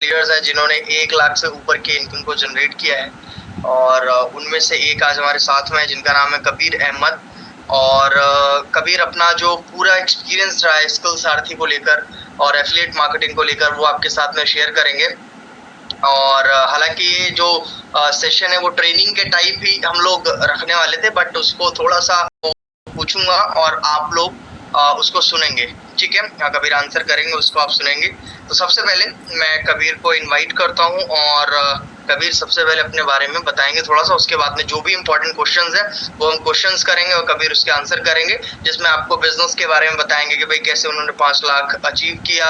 Leaders हैं जिन्होंने 1 लाख से ऊपर के इनकम को जनरेट किया है और उनमें से एक आज हमारे साथ में है जिनका नाम है कबीर अहमद। और कबीर अपना जो पूरा एक्सपीरियंस रहा है स्किल सारथी को लेकर और एफिलिएट मार्केटिंग को लेकर वो आपके साथ में शेयर करेंगे। और हालांकि ये जो सेशन है वो ट्रेनिंग के टाइप ही हम लोग रखने वाले थे, बट उसको थोड़ा सा पूछूंगा और आप लोग उसको सुनेंगे, ठीक है। कबीर आंसर करेंगे, उसको आप सुनेंगे। तो सबसे पहले मैं कबीर को इनवाइट करता हूँ और कबीर सबसे पहले अपने बारे में बताएंगे थोड़ा सा। उसके बाद में जो भी इंपॉर्टेंट क्वेश्चंस है वो हम क्वेश्चंस करेंगे और कबीर उसके आंसर करेंगे, जिसमें आपको बिजनेस के बारे में बताएंगे कि भाई कैसे उन्होंने 5 लाख अचीव किया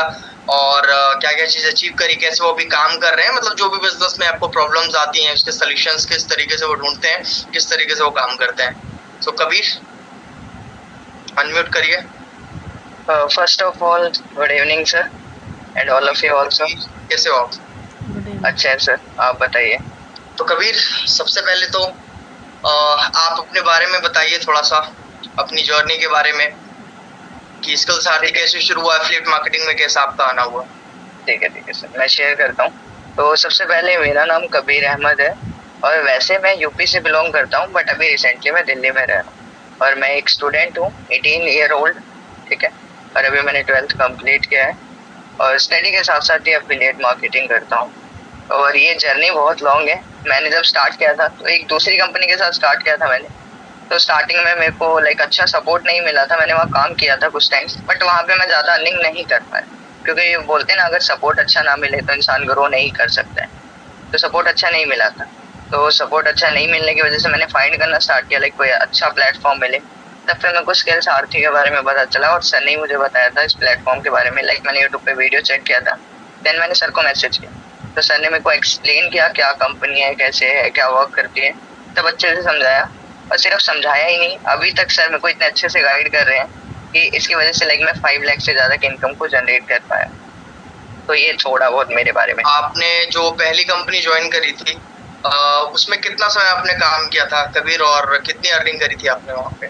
और क्या क्या चीज अचीव करी, कैसे वो अभी काम कर रहे हैं। मतलब जो भी बिजनेस में आपको प्रॉब्लम्स आती हैं उसके सोल्यूशंस किस तरीके से वो ढूंढते हैं, किस तरीके से वो काम करते हैं। सो कबीर अनम्यूट करिए। First of all good evening sir and all of you also. कैसे हो आप? अच्छा है सर, आप बताइए। तो कबीर सबसे पहले तो आप अपने बारे में बताइए थोड़ा सा, अपनी जर्नी के बारे में कि स्किल सारथी कैसे शुरू हुआ, एफिलिएट मार्केटिंग में कैसे आपका आना हुआ। ठीक है सर, मैं शेयर करता हूँ। तो सबसे पहले मेरा नाम कबीर अहमद है और वैसे मैं यूपी से बिलोंग करता हूँ, बट अभी रिसेंटली मैं दिल्ली में रह रहा हूँ और मैं एक स्टूडेंट हूँ, 18 ईयर ओल्ड, ठीक है। और अभी मैंने 12th कंप्लीट किया है और स्टडी के साथ साथ ही एफिलिएट मार्केटिंग करता हूँ। और ये जर्नी बहुत लॉन्ग है। मैंने जब स्टार्ट किया था तो एक दूसरी कंपनी के साथ स्टार्ट किया था मैंने। तो स्टार्टिंग में मेरे को अच्छा सपोर्ट नहीं मिला था। मैंने वहाँ काम किया था कुछ टाइम, बट वहाँ पे मैं ज़्यादा अर्निंग नहीं कर पाया, क्योंकि ये बोलते हैं ना, अगर सपोर्ट अच्छा ना मिले तो इंसान ग्रो नहीं कर सकता है। तो सपोर्ट अच्छा नहीं मिला था। तो सपोर्ट अच्छा नहीं मिलने की वजह से मैंने फाइंड करना स्टार्ट किया कोई अच्छा प्लेटफॉर्म मिले। तब फिर मेरे को स्किल्स आरती के बारे में पता चला और सर ने मुझे बताया था इस प्लेटफॉर्म के बारे में। मैंने यूट्यूब पे वीडियो चेक किया था, देन मैंने सर को मैसेज किया। तो सर ने मेरे को एक्सप्लेन किया क्या कंपनी है, कैसे है, क्या वर्क करती है, तब अच्छे से समझाया। और सिर्फ समझाया ही नहीं, अभी तक सर मेरे को इतने अच्छे से गाइड कर रहे हैं कि इसकी वजह से मैं 5 लाख से ज्यादा की इनकम को जनरेट कर पाया। तो ये थोड़ा बहुत मेरे बारे में। आपने जो पहली कंपनी ज्वाइन करी थी उसमें कितना समय आपने काम किया था कबीर, और कितनी अर्निंग करी थी आपने वहाँ पे?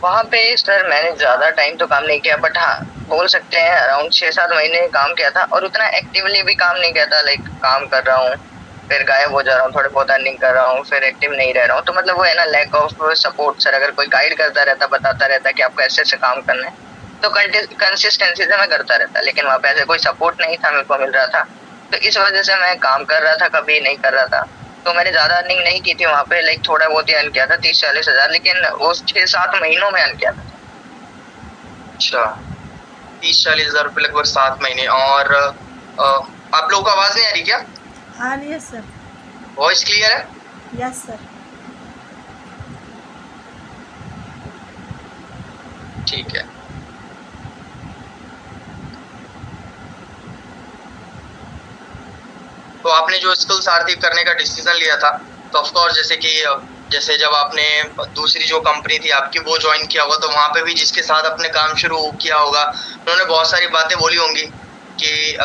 वहाँ पे सर मैंने ज्यादा टाइम तो काम नहीं किया, बट हाँ बोल सकते हैं अराउंड 6-7 महीने काम किया था और उतना एक्टिवली भी काम नहीं किया था। काम कर रहा हूँ, फिर गायब हो जा रहा हूँ, थोड़े बहुत अर्निंग कर रहा हूँ, फिर एक्टिव नहीं रह रहा हूँ। तो वो है ना, लैक ऑफ सपोर्ट। सर अगर कोई गाइड करता रहता, बताता रहता कि आपको ऐसे ऐसे काम करना है, तो कंसिस्टेंसी से मैं करता रहता। लेकिन वहाँ पे ऐसे कोई सपोर्ट नहीं था मेरे को मिल रहा था, तो इस वजह से मैं काम कर रहा था, कभी नहीं कर रहा था। तो मैंने ज्यादा अर्निंग नहीं की थी वहाँ पे, थोड़ा बहुत ही अर्न किया था, 30-40 हजार, लेकिन वो 6-7 महीनों में अर्न किया था। अच्छा, 30-40 हजार रुपये लगभग 7 महीने। और आप लोगों को आवाज नहीं आ रही क्या? आ रही है सर। वॉइस क्लियर है? Yes sir. ठीक है। तो आपने जो स्किल सारथी करने का डिसीजन लिया था, तो ऑफ कोर्स जैसे जब आपने दूसरी जो कंपनी थी आपकी वो ज्वाइन किया होगा, तो वहाँ पे भी जिसके साथ आपने काम शुरू किया होगा उन्होंने बहुत सारी बातें बोली होंगी कि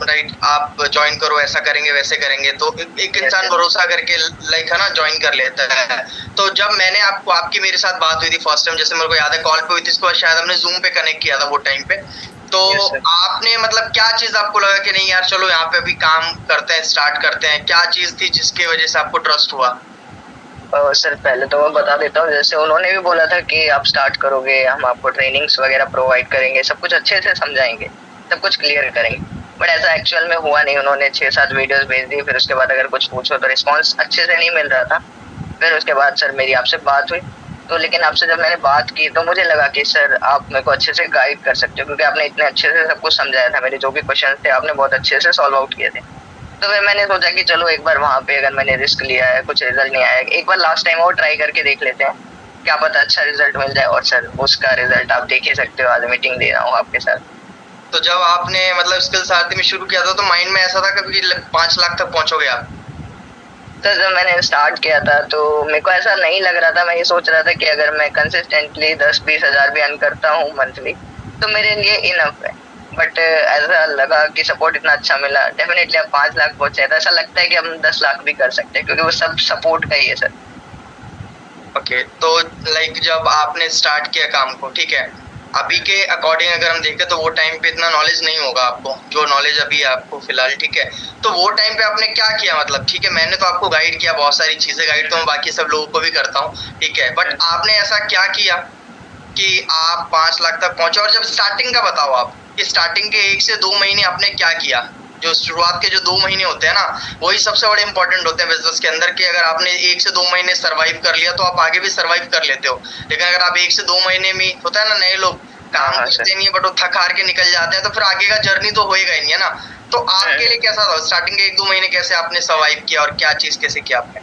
राइट आप ज्वाइन करो, ऐसा करेंगे वैसे करेंगे। तो एक इंसान भरोसा करके है ना ज्वाइन कर लेता है। तो जब मैंने आपकी मेरे साथ बात हुई थी फर्स्ट टाइम, जैसे मेरे को याद है कॉल पे हुई थी, इसको शायद हमने जूम पे कनेक्ट किया था वो टाइम पे। तो आपने क्या चीज आपको लगा कि नहीं यार चलो यहाँ पे अभी काम करते हैं, स्टार्ट करते हैं? क्या चीज थी जिसकी वजह से आपको ट्रस्ट हुआ? सर पहले तो मैं बता देता हूँ, जैसे उन्होंने भी बोला था कि आप स्टार्ट करोगे, हम आपको ट्रेनिंग्स वगैरह प्रोवाइड करेंगे, सब कुछ अच्छे से समझाएंगे, सब कुछ क्लियर करेंगे। बट ऐसा एक्चुअल में हुआ नहीं। उन्होंने 6-7 वीडियोस भेज दी, फिर उसके बाद अगर कुछ पूछो तो रिस्पॉन्स अच्छे से नहीं मिल रहा था। फिर उसके बाद सर मेरी आपसे बात हुई, तो लेकिन आपसे जब मैंने बात की तो मुझे लगा कि सर आप मेरे को अच्छे से गाइड कर सकते हो, क्योंकि आपने इतने अच्छे से सब कुछ समझाया था। मेरे जो भी क्वेश्चन थे आपने बहुत अच्छे से सॉल्व आउट किए थे। तो फिर मैंने सोचा कि चलो एक बार वहाँ पे अगर मैंने रिस्क लिया है, कुछ रिजल्ट नहीं आया, एक बार लास्ट टाइम और ट्राई करके देख लेते हैं, क्या पता अच्छा रिजल्ट मिल जाए। और सर उसका रिजल्ट आप देख ही सकते हो, आज मीटिंग दे रहा हूँ आपके साथ। तो जब आपने स्किल सारथी में शुरू किया था तो माइंड में ऐसा था कि 5 लाख तक पहुंचोगे आप? तो जब मैंने स्टार्ट किया था तो मेरे को ऐसा नहीं लग रहा था। मैं ये सोच रहा था कि अगर मैं कंसिस्टेंटली 10-20 हजार भी अर्न करता हूँ मंथली तो मेरे लिए इनफ है। बट ऐसा लगा कि सपोर्ट इतना अच्छा मिला, डेफिनेटली अब 5 लाख पहुंचे तो ऐसा लगता है कि हम 10 लाख भी कर सकते हैं, क्योंकि वो सब सपोर्ट का ही है सर। ओके, तो जब आपने स्टार्ट किया काम को, ठीक है, अभी के अकॉर्डिंग अगर हम देखें तो वो टाइम पे इतना नॉलेज नहीं होगा आपको, जो नॉलेज अभी है आपको फिलहाल, ठीक है। तो वो टाइम पे आपने क्या किया, मतलब ठीक है मैंने तो आपको गाइड किया, बहुत सारी चीजें गाइड तो मैं बाकी सब लोगों को भी करता हूँ, ठीक है, बट आपने ऐसा क्या किया कि आप 5 लाख तक पहुंचे? और जब स्टार्टिंग का बताओ आप, कि स्टार्टिंग के 1 से 2 महीने आपने क्या किया? जो शुरुआत के जो 2 महीने होते हैं ना, वही सबसे बड़े इंपॉर्टेंट होते हैं बिजनेस के अंदर, कि अगर आपने 1 से 2 महीने सर्वाइव कर लिया तो आप आगे भी सर्वाइव कर लेते हो। लेकिन अगर आप 1 से 2 महीने में, होता है ना नए लोग काम करते नहीं है बट वो थक हार के निकल जाते हैं, तो फिर आगे का जर्नी तो होएगा ही नहीं, है ना? तो आपके लिए कैसा था स्टार्टिंग के 1-2 महीने, कैसे आपने सर्वाइव किया और क्या चीज कैसे किया आपने?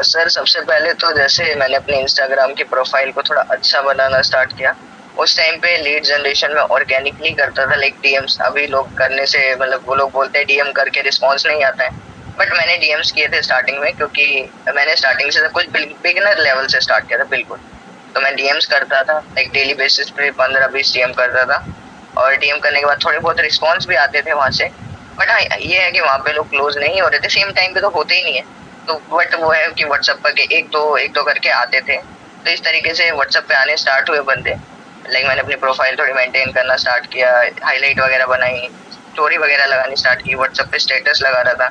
सर सबसे पहले तो जैसे मैंने अपने इंस्टाग्राम की प्रोफाइल को थोड़ा अच्छा बनाना स्टार्ट किया। उस टाइम पे लीड जनरेशन में ऑर्गेनिकली करता था, लाइक डीएम्स। अभी लोग करने से मतलब वो लोग बोलते हैं डीएम करके रिस्पॉन्स नहीं आता है, बट मैंने डीएम्स किए थे स्टार्टिंग में, क्योंकि मैंने स्टार्टिंग से कुछ बिगिनर लेवल से स्टार्ट किया था बिल्कुल। तो मैं डीएम्स करता था, लाइक डेली बेसिस पे 15-20 डीएम करता था, और डीएम करने के बाद थोड़े बहुत रिस्पॉन्स भी आते थे वहाँ से। बट हाँ, ये है कि वहाँ पे लोग क्लोज नहीं हो रहे थे सेम टाइम पे, तो होते ही नहीं है। तो बट वो है कि व्हाट्सएप पर एक दो करके आते थे। तो इस तरीके से व्हाट्सएप पे आने स्टार्ट हुए बंदे। लाइक मैंने अपनी प्रोफाइल थोड़ी मेंटेन करना स्टार्ट किया, हाईलाइट वगैरह बनाई, स्टोरी वगैरह लगानी स्टार्ट की, व्हाट्सएप पे स्टेटस लगा रहा था।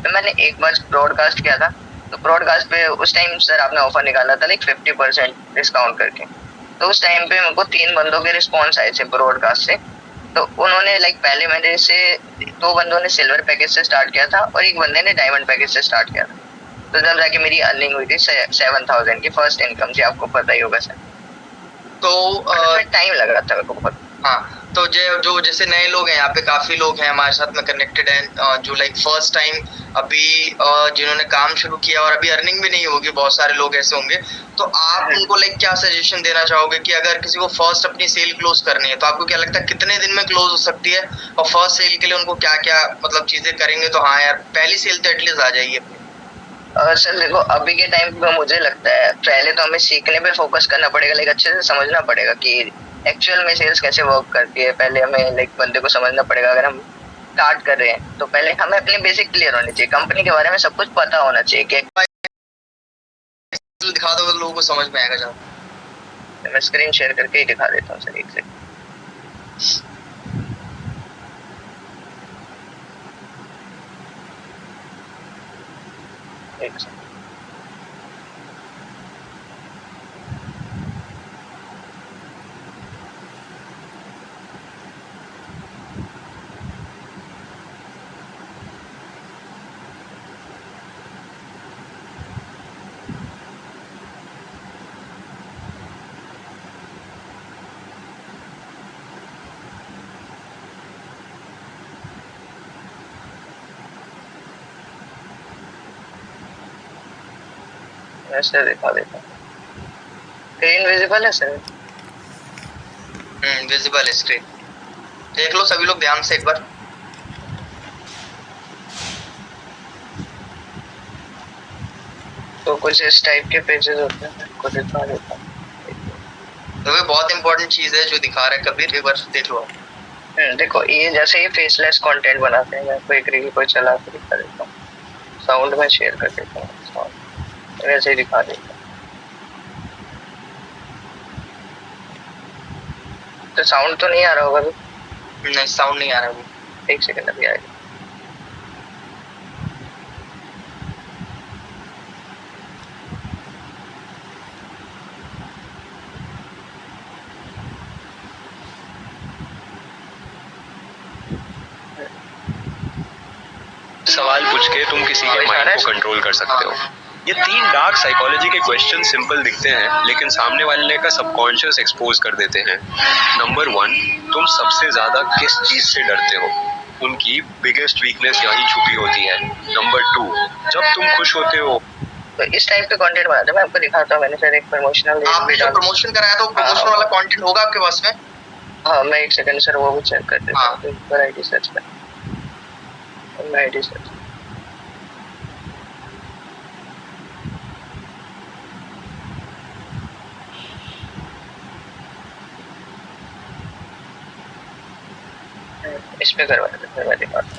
तो मैंने एक बार ब्रॉडकास्ट किया था, तो ब्रॉडकास्ट पे उस टाइम सर आपने ऑफर निकाला था लाइक 50% डिस्काउंट करके। तो उस टाइम पे मेरे को 3 बंदों के रिस्पॉन्स आए थे ब्रॉडकास्ट से। तो उन्होंने लाइक पहले मेरे से 2 बंदों ने सिल्वर पैकेज से स्टार्ट किया था और एक बंदे ने डायमंड पैकेज से स्टार्ट किया था। तो जब जाके मेरी अर्निंग हुई थी 7,000 की फर्स्ट इनकम थी, आपको पता ही होगा सर। तो टाइम लग रहा था मेरे को बहुत। हाँ, तो जो जैसे नए लोग हैं यहाँ पे, काफी लोग हैं हमारे साथ में कनेक्टेड हैं, जो लाइक फर्स्ट टाइम अभी जिन्होंने काम शुरू किया और अभी अर्निंग भी नहीं होगी, बहुत सारे लोग ऐसे होंगे। तो आप उनको लाइक क्या सजेशन देना चाहोगे कि अगर किसी को फर्स्ट अपनी सेल क्लोज करनी है तो आपको क्या लगता है कितने दिन में क्लोज हो सकती है? और फर्स्ट सेल के लिए उनको क्या क्या मतलब चीजें करेंगे तो हाँ यार पहली सेल तो एटलीस्ट आ जाएगी अपनी? सर देखो, अभी के टाइम पे मुझे लगता है पहले तो हमें सीखने पे फोकस करना पड़ेगा, लाइक अच्छे से समझना पड़ेगा कि एक्चुअल में सेल्स कैसे वर्क करती है। पहले हमें लाइक बंदे को समझना पड़ेगा। अगर हम स्टार्ट कर रहे हैं तो पहले हमें अपने बेसिक क्लियर होने चाहिए, कंपनी के बारे में सब कुछ पता होना चाहिए कि दिखा दो तो लोगों को समझ में आएगा ज्यादा। मैं स्क्रीन शेयर करके ही दिखा देता हूँ सर, एक सेकंड। एक सेकंड। ऐसे दिखा देता हूँ। स्क्रीन विजिबल है सर? विजिबल है स्क्रीन, देख लो सभी लोग ध्यान से एक बार। तो कुछ इस टाइप के पेजेस होते हैं, आपको दिखा देता हूँ। तो ये बहुत इंपॉर्टेंट चीज है जो दिखा रहा है कबीर, एक बार देख लो। देखो ये जैसे ही फेसलेस कंटेंट बनाते हैं, मैं आपको एक रील को चला के दिखा देता हूँ। साउंड में शेयर कर देता हूँ, साउंड वैसे ही दिखा देता हूँ। तो साउंड तो नहीं आ रहा होगा अभी? नहीं साउंड नहीं आ रहा है, एक सेकंड अभी आएगा। सवाल पूछ के तुम किसी के माइंड को कंट्रोल कर सकते हो। ये 3 डार्क साइकोलॉजी के क्वेश्चन सिंपल दिखते हैं, लेकिन सामने वाले का सबकॉन्शियस एक्सपोज कर देते हैं। नंबर 1, तुम सबसे ज्यादा किस चीज से डरते हो? उनकी बिगेस्ट वीकनेस यही छुपी होती है। नंबर 2, जब तुम खुश होते हो तो इस टाइप के कंटेंट बनाते हैं, मैं आपको दिखाता हूँ। मैंने सर एक प्रमोशनल आपने जो प्रमोशन कराया था वो प्रमोशन वाला कंटेंट होगा आपके पास में? हाँ, मैं एक सेकंड सर वो भी चेक कर देता हूँ। एक बार आईडी सर्च कर, मैं आईडी सर्च इस पे करवा देता हूँ, मैं दिखाता हूँ।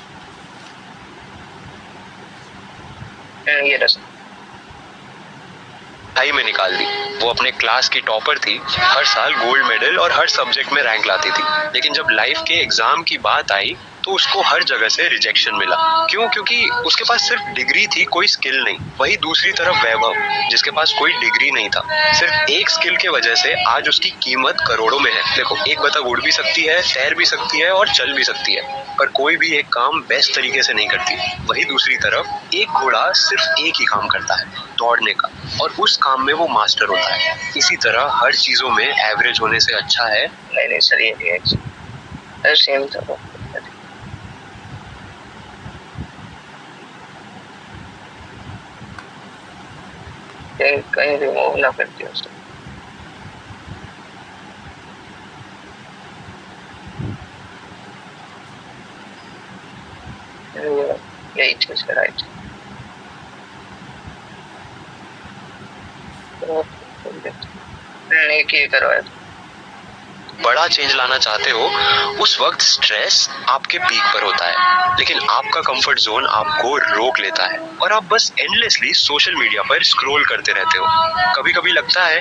ये रहा। पढ़ाई में निकाल दी। वो अपने क्लास की टॉपर थी, हर साल गोल्ड मेडल और हर सब्जेक्ट में रैंक लाती थी, लेकिन जब लाइफ के एग्जाम की बात आई तो उसको हर जगह से रिजेक्शन मिला। क्यों? क्योंकि उसके पास सिर्फ डिग्री थी, कोई स्किल नहीं। वही दूसरी तरफ वैभव, जिसके पास कोई डिग्री नहीं था, सिर्फ एक स्किल के वजह से आज उसकी कीमत करोड़ों में है। देखो, एक बतख उड़ भी सकती है, तैर भी सकती है और चल भी सकती है, पर कोई भी एक काम बेस्ट तरीके से नहीं करती। वही दूसरी तरफ एक घोड़ा सिर्फ एक ही काम करता है, दौड़ने का, और उस काम में वो मास्टर होता है। इसी तरह हर चीजों में एवरेज होने से अच्छा है। नहीं सर, ये नहीं है, सेम था वो। कहीं रिमूव ना करती हो सर। यही चीज कराई थी। एक ही करवाया था। बड़ा चेंज लाना चाहते हो, उस वक्त स्ट्रेस आपके पीक पर होता है, लेकिन आपका कंफर्ट जोन आपको रोक लेता है और आप बस एंडलेसली सोशल मीडिया पर स्क्रॉल करते रहते हो। कभी कभी लगता है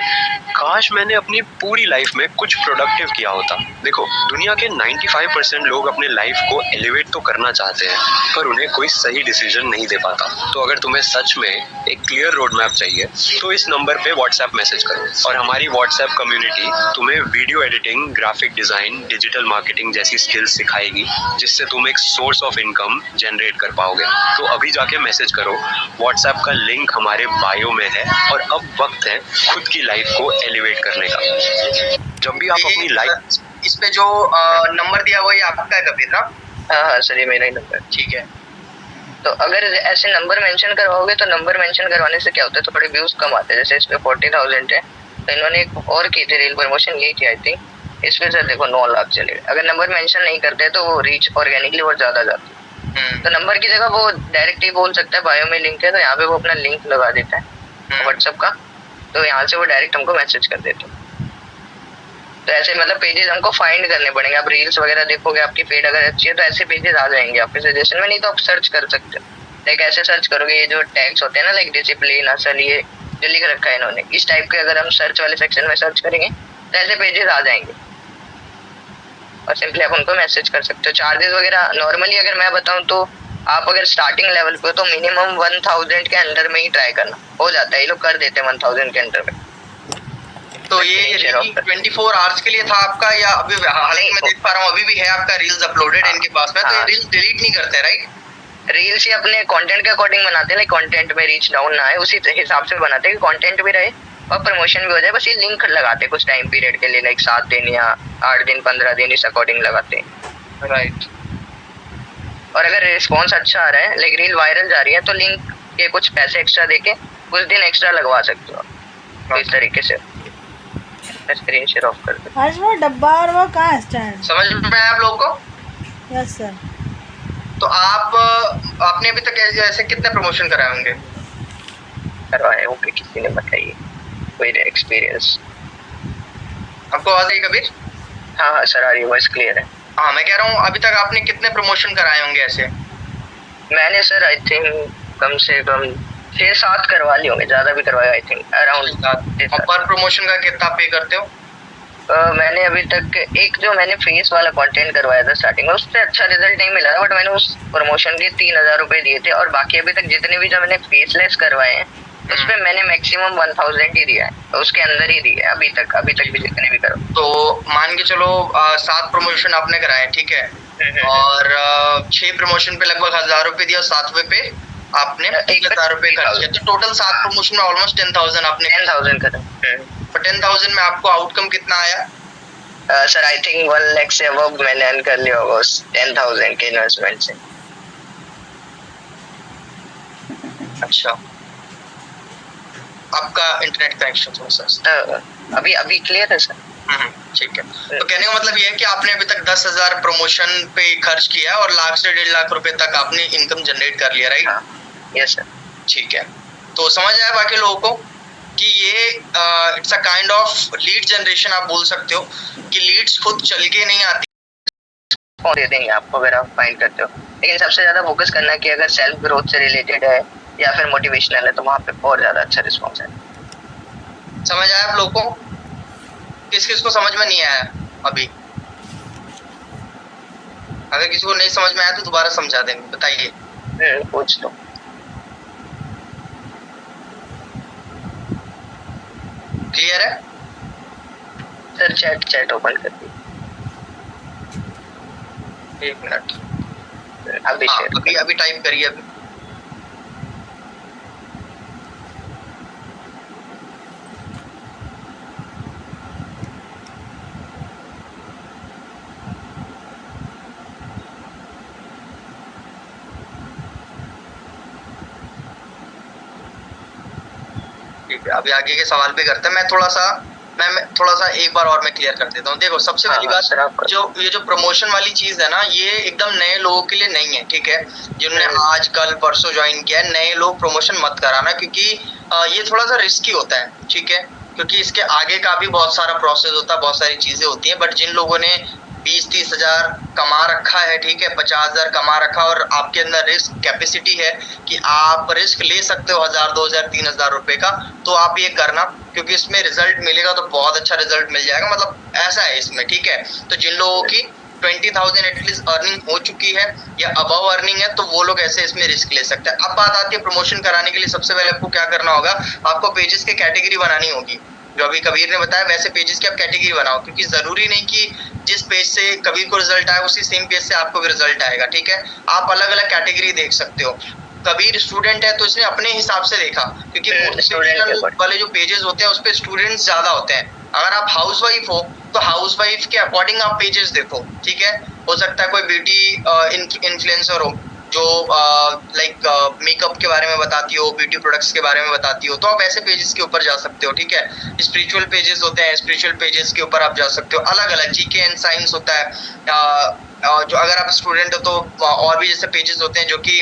काश मैंने अपनी पूरी लाइफ में कुछ प्रोडक्टिव किया होता। देखो, दुनिया के 95% लोग अपने लाइफ को एलिवेट तो करना चाहते हैं, पर उन्हें कोई सही डिसीजन नहीं दे पाता। तो अगर तुम्हें सच में एक क्लियर रोड मैप चाहिए तो इस नंबर पे व्हाट्सएप मैसेज करो और हमारी व्हाट्सएप कम्युनिटी तुम्हें video editing, graphic design, digital marketing जैसी स्किल्स सिखाएगी, जिससे तुम एक सोर्स ऑफ इनकम जनरेट कर पाओगे। तो अभी जाके मैसेज करो, व्हाट्सएप का लिंक हमारे बायो में है और अब वक्त है खुद की लाइफ को एलिवेट करने का। जब भी आप अपनी लाइफ, इस पे जो नंबर दिया हुआ है आपका है कबीर ना? हाँ सर, ये मेरा ही नंबर। ठीक है। तो अगर ऐसे नंबर मेंशन करवाओगे तो नंबर मेंशन करवाने से क्या होता है, थोड़े व्यूज कम आते हैं। जैसे इसमें 40,000 है, तो इन्होंने एक और की थी रील प्रमोशन, यही थी आई थिंक। इसमें सर देखो 9 लाख चले। अगर नंबर मेंशन नहीं करते तो वो रीच ऑर्गेनिकली और ज्यादा जाती है। तो नंबर की जगह वो डायरेक्ट ही बोल सकता है बायो में लिंक है, तो यहाँ पे वो अपना लिंक लगा देता है व्हाट्सएप का, तो यहाँ से वो डायरेक्ट हमको मैसेज कर देते हैं। तो ऐसे मतलब पेजेस हमको फाइंड करने पड़ेंगे। आप रील्स वगैरह देखोगे, आपकी पेड अगर अच्छी है तो ऐसे पेजेस आ जाएंगे आपके सजेशन में। नहीं तो आप सर्च कर सकते हो, लाइक ऐसे सर्च करोगे, ये जो टैग्स होते हैं ना, लाइक डिसिप्लिन, असल, ये जो लिख रखा है इन्होंने, इस टाइप के अगर हम सर्च वाले सेक्शन में सर्च करेंगे तो ऐसे पेजेस आ जाएंगे और सिंपली आप उनको मैसेज कर सकते हो। चार्जेस वगैरह नॉर्मली अगर मैं बताऊं तो आप अगर स्टार्टिंग लेवल पे हो तो मिनिमम 1000 के अंडर में ही ट्राई करना, हो जाता है, ये लोग कर देते हैं 1000 के अंडर में। तो ये 24 आवर्स के लिए था आपका, या अभी हाल ही में देख पा रहा हूँ अभी भी है आपका रील्स अपलोडेड इनके पास में? तो ये रील्स डिलीट नहीं करते राइट? रील्स ही अपने कंटेंट के अकॉर्डिंग बनाते हैं, लाइक कंटेंट में रीच डाउन ना आए उसी हिसाब से बनाते हैं कि कंटेंट भी रहे और प्रमोशन भी हो जाए। बस ये लिंक लगाते हैं कुछ टाइम पीरियड के लिए, लाइक 7 दिन या 8 दिन 15 दिन, इस अकॉर्डिंग लगाते हैं। राइट। और अगर रिस्पॉन्स अच्छा आ रहा है, लाइक रील वायरल जा रही है, तो लिंक के कुछ पैसे एक्स्ट्रा देके कुछ दिन एक्स्ट्रा लगवा सकते हो। तो इस तरीके से स्क्रीन शेयर ऑफ कर दो। आज वो डब्बा और वो कहाँ है स्टैंड? समझ में आया आप लोगों को? Yes sir. तो आपने अभी तक ऐसे कितने प्रमोशन कराए होंगे? करवाए होंगे, किसी ने बताइए कोई एक्सपीरियंस आपको आवाज आई कबीर? हाँ सर, आ रही है, वॉइस क्लियर है। हाँ, मैं कह रहा हूँ अभी तक आपने कितने प्रमोशन कराए होंगे ऐसे? मैंने सर आई थिंक कम से कम 6-7 करवा लिए होंगे, ज्यादा भी करवाया आई थिंक अराउंड। और पर प्रमोशन का कितना पे करते हो? मैंने अभी तक एक जो मैंने फेस वाला कंटेंट करवाया था स्टार्टिंग में, उससे अच्छा रिजल्ट नहीं मिला था, बट मैंने उस प्रमोशन के 3000 रुपए दिए थे। और बाकी अभी तक जितने भी जो मैंने फेसलेस करवाए हैं उस पे मैंने मैक्सिमम 1000 ही दिया है, तो उसके अंदर ही दिया है अभी तक भी जितने भी करो। तो मान के चलो 7 प्रमोशन आपने कराए, ठीक है, और 6 प्रमोशन पे लगभग 1000 रुपए दिया और 7वें पे आपने 3000 रुपए खर्च किया, तो टोटल 7 प्रमोशन में ऑलमोस्ट 10,000 आपने 10,000 करा। तो 10,000 में आपको आउटकम कितना आया? सर आई थिंक 1 लाख से अबव मैंने अर्न कर लिया होगा उस 10,000 के इन्वेस्टमेंट से। अच्छा, आपका इंटरनेट कनेक्शन थोड़ा सा अभी क्लियर है सर? ठीक है। तो कहने का मतलब ये है कि आपने अभी तक 10,000 प्रमोशन पे खर्च किया और लाख से 1.5 लाख रुपए तक आपने इनकम जनरेट कर लिया, राइट? Yes sir. ठीक है, तो समझ आया बाकी लोगों को कि ये it's a kind of lead generation आप बोल सकते हो कि लीड्स खुद चल के नहीं आती, दे देंगे आपको अगर आप फाइंड करते हो। लेकिन सबसे ज्यादा फोकस करना है कि अगर सेल्फ ग्रोथ से रिलेटेड है या फिर मोटिवेशनल है तो वहाँ पे और ज्यादा अच्छा रिस्पॉन्स है। समझ आया आप लोगों को? किस किस को समझ में नहीं आया अभी? अगर किसी को नहीं समझ में आया तो दोबारा समझा देंगे, बताइए। पूछ लो। क्लियर है? सर चैट ओपन कर दी। 1 मिनट। अभी अभी टाइप करिए अभी। अभी आगे के सवाल पे करते हैं। मैं थोड़ा सा एक बार और मैं क्लियर कर देता हूँ। देखो, सबसे पहली बात, ये जो प्रमोशन वाली चीज है ना, ये एकदम नए लोगों के लिए नहीं है, ठीक है? जिन्होंने आज कल परसों ज्वाइन किया है, नए लोग प्रमोशन मत कराना, क्योंकि ये थोड़ा सा रिस्की होता है, ठीक है? क्योंकि इसके आगे का भी बहुत सारा प्रोसेस होता है, बहुत सारी चीजें होती हैं। बट जिन लोगों ने 20-30 हजार कमा रखा है, ठीक है, 50 हजार कमा रखा, और आपके अंदर रिस्क कैपेसिटी है कि आप रिस्क ले सकते हो 1000, 2000, 3000 रुपए का, तो आप ये करना, क्योंकि इसमें रिजल्ट मिलेगा तो बहुत अच्छा रिजल्ट मिल जाएगा। मतलब ऐसा है इसमें, ठीक है? तो जिन लोगों की 20,000 एटलीस्ट अर्निंग हो चुकी है या अबव अर्निंग है, तो वो लोग ऐसे इसमें रिस्क ले सकते हैं। अब बात आती है प्रमोशन कराने के लिए, सबसे पहले आपको क्या करना होगा, आपको पेजेस की कैटेगरी बनानी होगी। जो अभी कबीर ने बताया, वैसे पेजेस की आप कैटेगरी बनाओ, क्योंकि जरूरी नहीं कि जिस पेज से कबीर को रिजल्ट आए उसी सेम पेज से आपको भी रिजल्ट आएगा, ठीक है? आप अलग अलग कैटेगरी देख सकते हो। कबीर स्टूडेंट है तो इसने अपने हिसाब से देखा, क्योंकि मोटिवेशनल वाले जो पेजेस होते हैं उस पे स्टूडेंट्स ज्यादा होते हैं। अगर आप हाउसवाइफ हो तो हाउसवाइफ के अकॉर्डिंग आप पेजेस देखो, ठीक है? हो सकता है कोई ब्यूटी इन्फ्लुएंसर हो जो लाइक मेकअप के बारे में बताती हो, ब्यूटी प्रोडक्ट्स के बारे में बताती हो, तो आप ऐसे पेजेस के ऊपर जा सकते हो, ठीक है? स्पिरिचुअल पेजेस होते हैं, स्पिरिचुअल पेजेस के ऊपर आप जा सकते हो। अलग अलग जीके एंड साइंस होता है। जो अगर आप स्टूडेंट हो तो और भी जैसे पेजेस होते हैं जो कि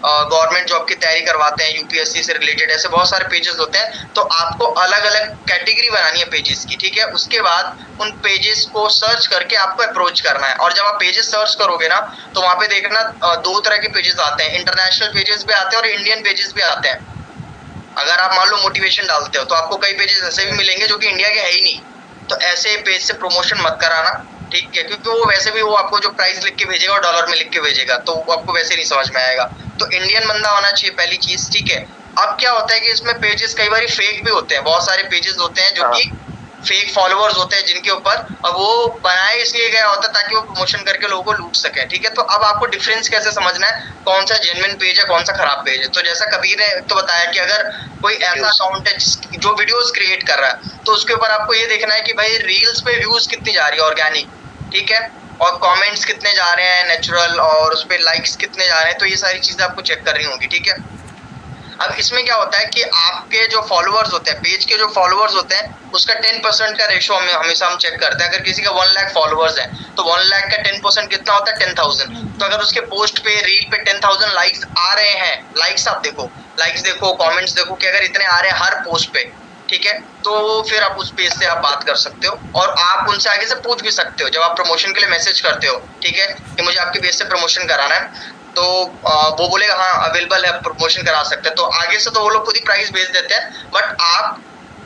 गवर्नमेंट जॉब की तैयारी करवाते हैं, यूपीएससी से रिलेटेड, ऐसे बहुत सारे पेजेस होते हैं। तो आपको अलग अलग कैटेगरी बनानी है पेजेस की, ठीक है? उसके बाद उन पेजेस को सर्च करके आपको अप्रोच करना है। और जब आप पेजेस सर्च करोगे ना, तो वहां पे देखना 2 तरह के पेजेस आते हैं, इंटरनेशनल पेजेस भी आते हैं और इंडियन पेजेस भी आते हैं। अगर आप मान लो मोटिवेशन डालते हो तो आपको कई पेजेस ऐसे भी मिलेंगे जो कि इंडिया के है ही नहीं, तो ऐसे पेज से प्रमोशन मत कराना, ठीक है? क्योंकि वो वैसे भी वो आपको जो प्राइस लिख के भेजेगा और डॉलर में लिख के भेजेगा, तो वो आपको वैसे नहीं समझ में आएगा। तो इंडियन बंदा होना चाहिए पहली चीज, ठीक है? अब क्या होता है कि इसमें पेजेस कई बार फेक भी होते हैं, बहुत सारे पेजेस होते हैं जो कि फेक फॉलोअर्स होते हैं जिनके ऊपर, अब वो बनाए इसलिए गया होता है ताकि वो प्रमोशन करके लोगों को लूट सके, ठीक है? तो अब आपको डिफरेंस कैसे समझना है, कौन सा जेन्युइन पेज है, कौन सा खराब पेज है? तो जैसा कबीर ने तो बताया कि अगर कोई ऐसा अकाउंट है जो वीडियोस क्रिएट कर रहा है, तो उसके ऊपर आपको ये देखना है कि भाई रील्स पे व्यूज कितनी जा रही है ऑर्गेनिक, ठीक है? और कमेंट्स कितने जा रहे हैं नेचुरल, और उस पे लाइक्स कितने जा रहे हैं, तो ये सारी चीजें आपको चेक करनी होगी, ठीक है? अब इसमें क्या होता है कि आपके जो फॉलोअर्स होते हैं, पेज के जो फॉलोअर्स होते हैं, उसका 10% का रेशो हमेशा हम चेक करते हैं। अगर किसी का 1 लाख फॉलोअर्स है तो 1 लाख का 10% कितना होता है? 10,000। तो अगर उसके पोस्ट पे, रील पे 10,000 लाइक्स आ रहे हैं, लाइक्स आप देखो, लाइक्स देखो, कमेंट्स देखो कि अगर इतने आ रहे हैं हर पोस्ट पे, ठीक है, तो फिर आप उस पेज से आप बात कर सकते हो और आप उनसे आगे से पूछ भी सकते हो जब आप प्रमोशन के लिए मैसेज करते हो, ठीक है, कि मुझे आपके पेज से प्रमोशन कराना है, तो वो बोलेगा हाँ अवेलेबल है, प्रमोशन करा सकते हैं। तो आगे से तो वो लोग खुद ही प्राइस भेज देते हैं, बट आप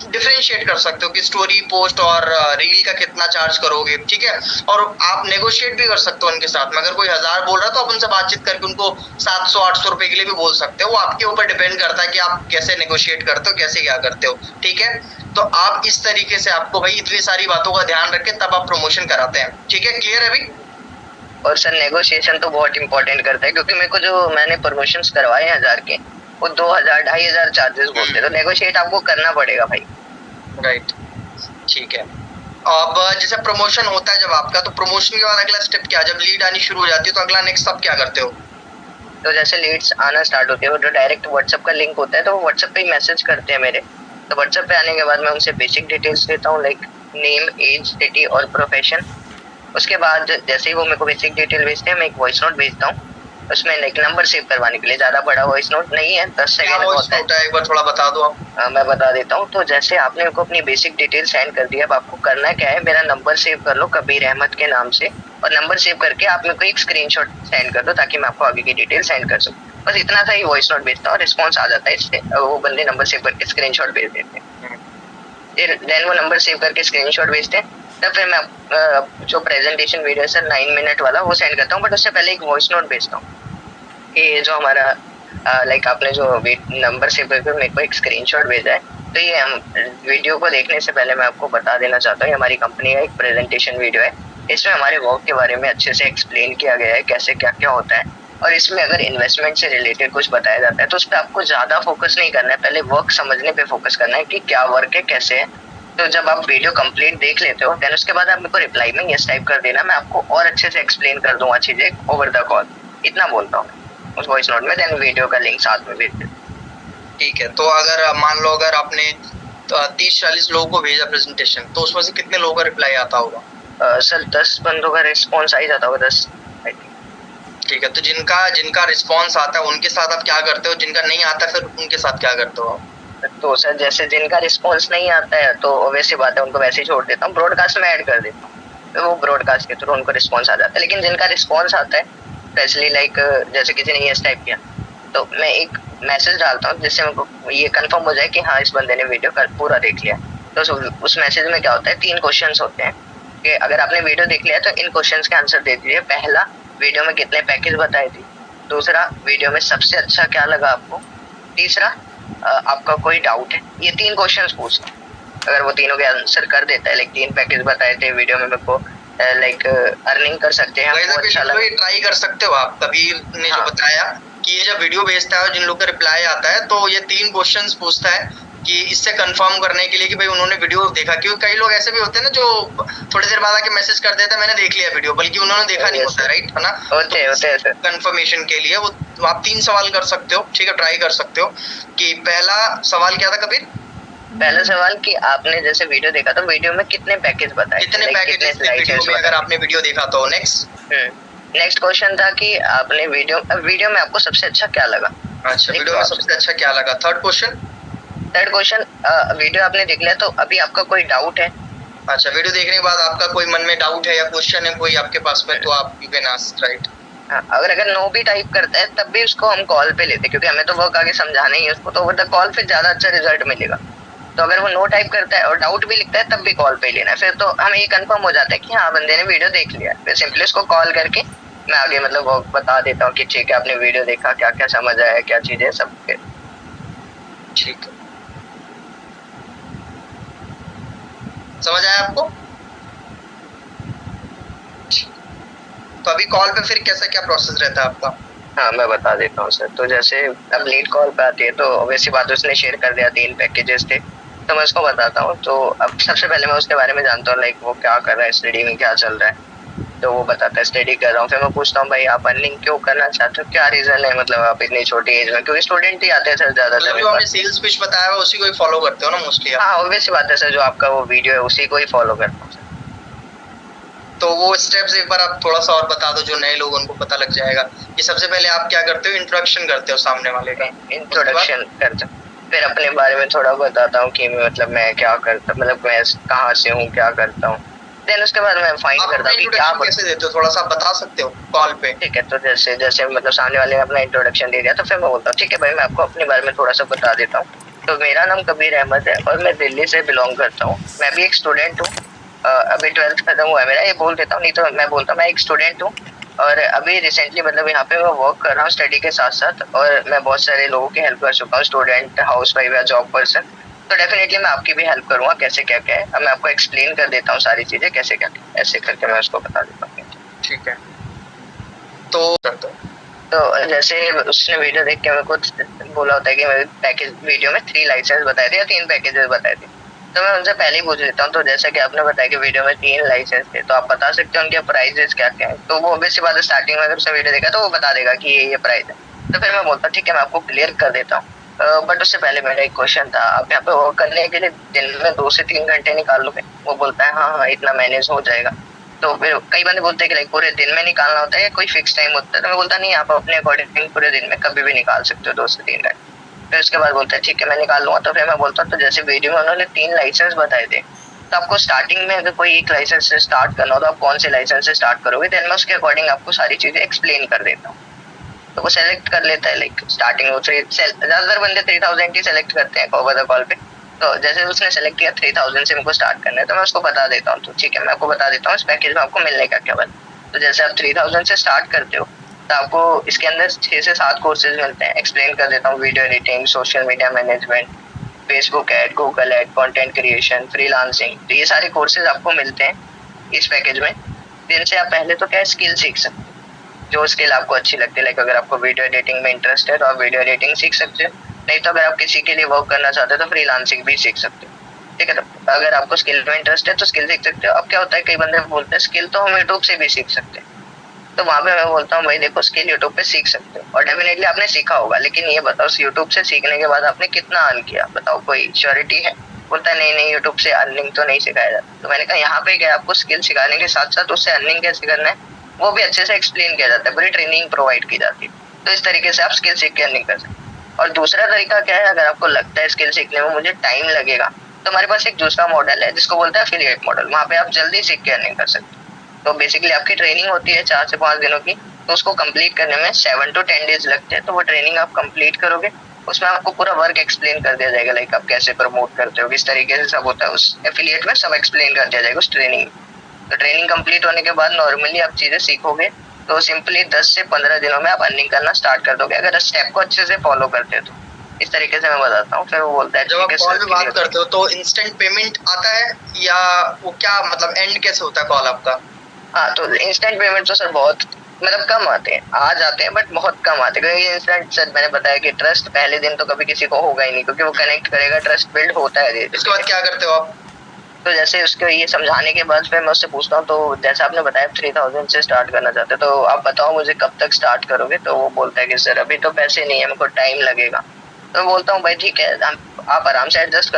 डिफरेंशिएट कर सकते हो कि स्टोरी, पोस्ट और रील का कितना चार्ज करोगे, ठीक है? और आप नेगोशिएट भी कर सकते हो उनके साथ में। अगर कोई 1000 बोल रहा है तो आप उनसे बातचीत करके उनको 700-800 रुपए के लिए भी बोल सकते हो। वो आपके ऊपर डिपेंड करता है कि आप कैसे नेगोशिएट करते हो, कैसे क्या करते हो, ठीक है? तो आप इस तरीके से आपको भाई इतनी सारी बातों का ध्यान रख के तब आप प्रमोशन कराते हैं, ठीक है? क्लियर है अभी? और सर नेगोशिएशन तो बहुत इंपॉर्टेंट करता है, क्योंकि मेरे को जो मैंने प्रमोशंस करवाए हैं 1000 के, वो 2000 2500 चार्जेस बोलते हैं, तो नेगोशिएट आपको करना पड़ेगा भाई। राइट, ठीक है। अब जैसे प्रमोशन होता है जब आपका, तो प्रमोशन के बाद अगला स्टेप क्या? जब लीड आनी शुरू हो जाती है तो अगला नेक्स्ट आप क्या करते हो? तो जैसे लीड्स आना स्टार्ट होते हैं, वो जो डायरेक्ट व्हाट्सएप का लिंक होता है, तो वो व्हाट्सएप पे ही मैसेज करते हैं मेरे। तो व्हाट्सएप पे आने के बाद मैं उनसे बेसिक डिटेल्स लेता हूँ, लाइक नेम, एज, सिटी और प्रोफेशन। उसके बाद जैसे ही वो मेरे को बेसिक डिटेल भेजते हैं, मैं एक वॉइस नोट भेजता हूँ, उसमें लाइक नंबर सेव करवाने के लिए। ज़्यादा बड़ा वॉइस नोट नहीं है, 10 सेकंड का होता है। एक बार थोड़ा बता दो आप। मैं बता देता हूँ। तो जैसे आपने मेरे को अपनी बेसिक डिटेल सेंड कर दिया, अब आपको करना क्या है, मेरा नंबर सेव कर लो कबीर अहमद के नाम से, और नंबर सेव करके आप मेरे को एक स्क्रीनशॉट सेंड कर दो ताकि मैं आपको आगे की डिटेल सेंड कर सकूँ। बस इतना सा ही वॉइस नोट भेजता हूँ, रिस्पॉन्स आ जाता है, इससे वो बंदे नंबर सेव करके स्क्रीनशॉट भेज देते हैं। फिर देन वो नंबर सेव करके स्क्रीनशॉट भेजते हैं, तब फिर मैं जो प्रेजेंटेशन वीडियो सर 9 मिनट वाला वो सेंड करता हूँ, बट उससे पहले एक वॉइस नोट भेजता हूँ कि ये जो हमारा लाइक आपने जो नंबर सेव करके मेरे को एक स्क्रीनशॉट भेजा है, तो ये हम वीडियो को देखने से पहले मैं आपको बता देना चाहता हूँ, हमारी कंपनी का एक प्रेजेंटेशन वीडियो है, इसमें हमारे वर्क के बारे में अच्छे से एक्सप्लेन किया गया है कैसे क्या क्या होता है, और इसमें अगर इन्वेस्टमेंट से रिलेटेड कुछ बताया जाता है तो उस पर आपको ज़्यादा फोकस नहीं करना है, पहले वर्क समझने पे फोकस करना है कि क्या वर्क है कैसे है। तो जब आप वीडियो कंप्लीट देख लेते हो देन उसके बाद आप मेरे को रिप्लाई में यस टाइप कर देना, मैं आपको और अच्छे से एक्सप्लेन कर दूंगा चीज़ें ओवर द कॉल, इतना बोलता हूँ उस वॉइस नोट में, देन वीडियो का लिंक साथ में भेज देता। ठीक है, तो अगर मान लो अगर आपने 30-40 लोगों को भेजा प्रेजेंटेशन, तो उसमें से कितने लोगों का रिप्लाई आता होगा? सर 10 बंदों का रिस्पॉन्स आ ही जाता होगा, 10 आई थिंक। ठीक है, तो जिनका रिस्पॉन्स आता है उनके साथ आप क्या करते हो, जिनका नहीं आता फिर उनके साथ क्या करते हो आप? तो सर जैसे जिनका रिस्पॉन्स नहीं आता है तो वैसी बात है, उनको वैसे ही छोड़ देता हूँ, ब्रॉडकास्ट में ऐड कर देता हूँ, तो वो ब्रॉडकास्ट के थ्रू उनको रिस्पॉन्स आ जाता है। लेकिन जिनका रिस्पॉन्स आता है स्पेशली लाइक जैसे किसी ने यस टाइप किया तो मैं एक मैसेज डालता हूँ जिससे मेरे ये कंफर्म हो जाए कि हाँ इस बंदे ने वीडियो पूरा देख लिया। तो उस मैसेज में क्या होता है, 3 क्वेश्चंस होते हैं कि अगर आपने वीडियो देख लिया तो इन क्वेश्चंस के आंसर दे दीजिए। पहला, वीडियो में कितने पैकेज बताए थे। दूसरा, वीडियो में सबसे अच्छा क्या लगा आपको। तीसरा, आपका कोई डाउट है। ये 3 क्वेश्चंस पूछना, अगर वो तीनों के आंसर कर देता है, लाइक 3 पैकेज बताए थे वीडियो में, मेरे को लाइक अर्निंग कर सकते हैं, वो अच्छा लगा। ट्राई कर सकते हो आप। कबीर ने जो बताया कि ये जब वीडियो भेजता है और जिन लोग का रिप्लाई आता है तो ये 3 क्वेश्चंस पूछता है कि इससे कंफर्म करने के लिए कि भाई उन्होंने वीडियो देखा। क्योंकि कई लोग ऐसे भी होते हैं ना जो थोड़ी देर बाद आके मैसेज कर देते हैं मैंने देख लिया वीडियो, बल्कि उन्होंने देखा नहीं होता, राइट है ना। होते हैं कंफर्मेशन के लिए वो आप 3 सवाल कर सकते हो, ठीक है, ट्राई कर सकते हो। कि पहला सवाल क्या था कबीर? पहला सवाल कि आपने जैसे वीडियो देखा तो वीडियो में कितने पैकेज बताए, कितने पैकेज वीडियो में अगर आपने वीडियो देखा तो। नेक्स्ट क्वेश्चन था कि आपने वीडियो में आपको सबसे अच्छा क्या लगा। अच्छा, वीडियो में सबसे अच्छा क्या लगा। थर्ड क्वेश्चन, वीडियो आपने देख लिया तो अभी आपका कोई डाउट है। अच्छा, वीडियो देखने के बाद आपका कोई मन में डाउट है या क्वेश्चन है कोई आपके पास में, तो आप यू कैन आस्क, राइट। अगर नो भी टाइप करता है तब भी उसको हम कॉल पे लेते, क्योंकि हमें तो वर्क आगे समझाना ही है उसको, तो ओवर द कॉल फिर ज्यादा अच्छा रिजल्ट मिलेगा। तो अगर वो नो टाइप करता है और डाउट भी लिखता है तब भी कॉल पे लेना है, फिर तो हमें ये कंफर्म हो जाता है कि हाँ बंदे ने वीडियो देख लिया। फिर सिंपली उसको कॉल करके मैं आगे मतलब वो बता देता हूँ कि ठीक है आपने वीडियो देखा, क्या क्या समझ आया, क्या चीजें सब। ठीक है, समझ आया आपको। तो अभी कॉल पे फिर कैसा क्या प्रोसेस रहता है आपका? हाँ मैं बता देता हूँ सर। तो जैसे अब लीड कॉल पे आती है तो वैसी बात उसने शेयर कर दिया, 3 पैकेजेस थे, तो मैं उसको बताता हूँ। तो अब सबसे पहले मैं उसके बारे में जानता हूँ, लाइक वो क्या कर रहा है, स्टडी में क्या चल रहा है। तो वो बताता है स्टडी कर रहा हूँ। फिर मैं पूछता हूँ भाई आप अर्निंग क्यों करना चाहते हो, क्या रीजन है, मतलब आप इतनी छोटी एज में, क्योंकि स्टूडेंट ही आते हैं सर ज्यादातर। जो हमने सेल्स पिच बताया है उसी को ही फॉलो करते हो ना मोस्टली? हाँ ऑब्वियस बात है सर, जो आपका वो वीडियो है उसी को ही फॉलो करता हूँ सर। तो वो स्टेप्स एक बार आप थोड़ा सा और बता दो जो नए लोग उनको पता लग जाएगा। कि सबसे पहले आप क्या करते हो, इंट्रोडक्शन करते हो सामने वाले का। इंट्रोडक्शन करता हूँ, फिर अपने बारे में थोड़ा बताता हूँ कि मतलब मैं क्या करता, मतलब मैं कहाँ से हूँ, क्या करता हूँ। देन उसके बाद मैं फाइंड करता हूँ कि क्या कैसे देते हो, थोड़ा सा बता सकते हो कॉल पे? ठीक है, तो जैसे मतलब सामने वाले ने अपना इंट्रोडक्शन दे दिया तो फिर मैं बोलता हूँ ठीक है भाई मैं आपको अपने बारे में थोड़ा सा बता देता हूँ। तो मेरा नाम कबीर अहमद है और मैं दिल्ली से बिलोंग करता हूँ। मैं भी एक स्टूडेंट हूँ, अभी 12th खत्म हुआ है मेरा, ये बोल देता हूँ, नहीं तो मैं बोलता हूँ मैं एक स्टूडेंट हूँ और अभी रिसेंटली मतलब यहाँ पे मैं वर्क कर रहा हूँ स्टडी के साथ साथ, और मैं बहुत सारे लोगों की हेल्प कर चुका हूँ, स्टूडेंट, हाउस वाइफ या जॉब पर्सन। तो डेफिनेटली मैं आपकी भी हेल्प करूँगा, कैसे क्या क्या है। अब मैं आपको एक्सप्लेन कर देता हूँ सारी चीज़ें कैसे क्या क्या, ऐसे करके मैं उसको बता देता हूँ। ठीक है, तो जैसे उसने वीडियो देख के मेरे को बोला होता है कि मेरे पैकेज वीडियो में 3 लाइसेंस बताए थे या 3 पैकेजेस बताए थे, तो मैं उनसे पहले ही पूछ लेता हूँ। तो जैसा कि आपने बताया कि वीडियो में 3 लाइसेंस थे, तो आप बता सकते हो उनके प्राइजेस क्या क्या है। तो वो ऑब्वियस बात है, स्टार्टिंग में अगर उसने वीडियो देखा तो वो बता देगा कि ये प्राइस है। तो फिर मैं बोलता हूँ ठीक है मैं आपको क्लियर कर देता हूँ, बट उससे पहले मेरा एक क्वेश्चन था, आप यहाँ पे वर्क करने के लिए दिन में 2 से 3 घंटे निकाल लोगे? वो बोलता है हाँ इतना मैनेज हो जाएगा। तो फिर कई बंदे बोलते हैं कि लाइक पूरे दिन में निकालना होता है या कोई फिक्स टाइम होता है, तो मैं बोलता नहीं, आप अपने अकॉर्डिंग पूरे दिन में कभी भी निकाल सकते हो 2 से 3 घंटे। फिर उसके बाद बोलते हैं ठीक है मैं निकाल लूँगा। तो फिर मैं बोलता हूँ तो जैसे वीडियो में उन्होंने 3 लाइसेंस बताए थे, तो आपको स्टार्टिंग में अगर कोई एक लाइसेंस से स्टार्ट करना हो तो आप कौन से लाइसेंस से स्टार्ट करोगे, देन मैं उसके अकॉर्डिंग आपको सारी चीज़ें एक्सप्लेन कर देता हूँ। तो वो सेलेक्ट कर लेता है, लाइक स्टार्टिंग में ज्यादातर बंदे 3000 ही सेलेक्ट करते हैं ओवर द कॉल पे। तो जैसे उसने सेलेक्ट किया 3000 से मेरे को स्टार्ट करना है, तो मैं उसको बता देता हूँ, तो ठीक है मैं आपको बता देता हूँ इस पैकेज में आपको मिलने का क्या बना। तो जैसे आप 3000 से स्टार्ट करते हो तो आपको इसके अंदर 6 से 7 कोर्सेज मिलते हैं। एक्सप्लेन कर देता हूँ, video editing, social media management, Facebook ad, Google ad, content creation, freelancing, तो ये सारे कोर्सेज आपको मिलते हैं इस पैकेज में, जिनसे आप पहले तो क्या स्किल सीख सकते हो, जो स्किल आपको अच्छी लगती है। लाइक अगर आपको वीडियो एडिटिंग में इंटरेस्ट है तो आप वीडियो एडिटिंग सीख सकते हो, नहीं तो अगर आप किसी के लिए वर्क करना चाहते हो तो फ्रीलांसिंग भी सीख सकते हो, ठीक है। तो अगर आपको स्किल में इंटरेस्ट है तो स्किल सीख सकते हो। अब क्या होता है, कई बंदे बोलते हैं स्किल तो हम यूट्यूब से भी सीख सकते हैं, तो वहाँ पे मैं बोलता हूँ भाई देखो स्किल यूट्यूब पे सीख सकते हो और डेफिनेटली आपने सीखा होगा, लेकिन ये बताओ यूट्यूब से सीखने के बाद आपने कितना अर्न किया, बताओ कोई श्योरिटी है? बोलता है नहीं यूट्यूब से अर्निंग तो नहीं सिखाया जाता। तो मैंने कहा यहाँ पे क्या आपको स्किल सिखाने के साथ साथ उससे अर्निंग कैसे करना है वो भी अच्छे से एक्सप्लेन किया जाता है, पूरी ट्रेनिंग प्रोवाइड की जाती है। तो इस तरीके से आप स्किल सीख के अर्निंग कर सकते हैं। और दूसरा तरीका क्या है, अगर आपको लगता है स्किल सीखने में मुझे टाइम लगेगा, तो हमारे पास एक दूसरा मॉडल है जिसको बोलते हैं एफिलिएट मॉडल। वहाँ पे आप जल्दी सीख के अर्निंग कर सकते हैं। तो बेसिकली आपकी ट्रेनिंग होती है 4 से 5 दिनों की, तो उसको कंप्लीट करने में 7 to 10 डेज लगते हैं। तो वो ट्रेनिंग आप कंप्लीट करोगे, उसमें आपको पूरा वर्क एक्सप्लेन कर दिया जाएगा, लाइक आप कैसे प्रमोट करते हो, किस तरीके से सब होता है उस एफिलिएट में, सब एक्सप्लेन कर दिया जाएगा उस ट्रेनिंग में। तो ट्रेनिंग कंप्लीट होने के बाद नॉर्मली आप चीजें सीखोगे तो सिंपली 10 से 15 दिनों में आप अर्निंग करना स्टार्ट कर दोगे, अगर स्टेप को अच्छे से फॉलो करते हो तो। इस तरीके से मैं बताता हूँ। फिर वो बोलता है जब आप कॉल पे बात करते हो तो इंस्टेंट पेमेंट आता है या वो क्या मतलब एंड कैसे होता है कॉल आपका? हाँ, तो इंस्टेंट पेमेंट तो सर बहुत मतलब कम आते हैं, आ जाते हैं बट बहुत कम आते हैं, क्योंकि इंस्टेंट सर मैंने बताया कि ट्रस्ट पहले दिन तो कभी किसी को होगा ही नहीं, क्योंकि वो कनेक्ट करेगा, ट्रस्ट बिल्ड होता है। इसके बाद क्या करते हो आप? तो जैसे उसको ये समझाने के बाद फिर मैं उससे पूछता हूँ, तो जैसे आपने बताया 3000 से स्टार्ट करना चाहते हो, तो आप बताओ मुझे कब तक स्टार्ट करोगे? तो वो बोलता है कि सर अभी तो पैसे नहीं है, मेरे को टाइम लगेगा। तो मैं बोलता हूँ भाई ठीक है, आप आराम से एडजस्ट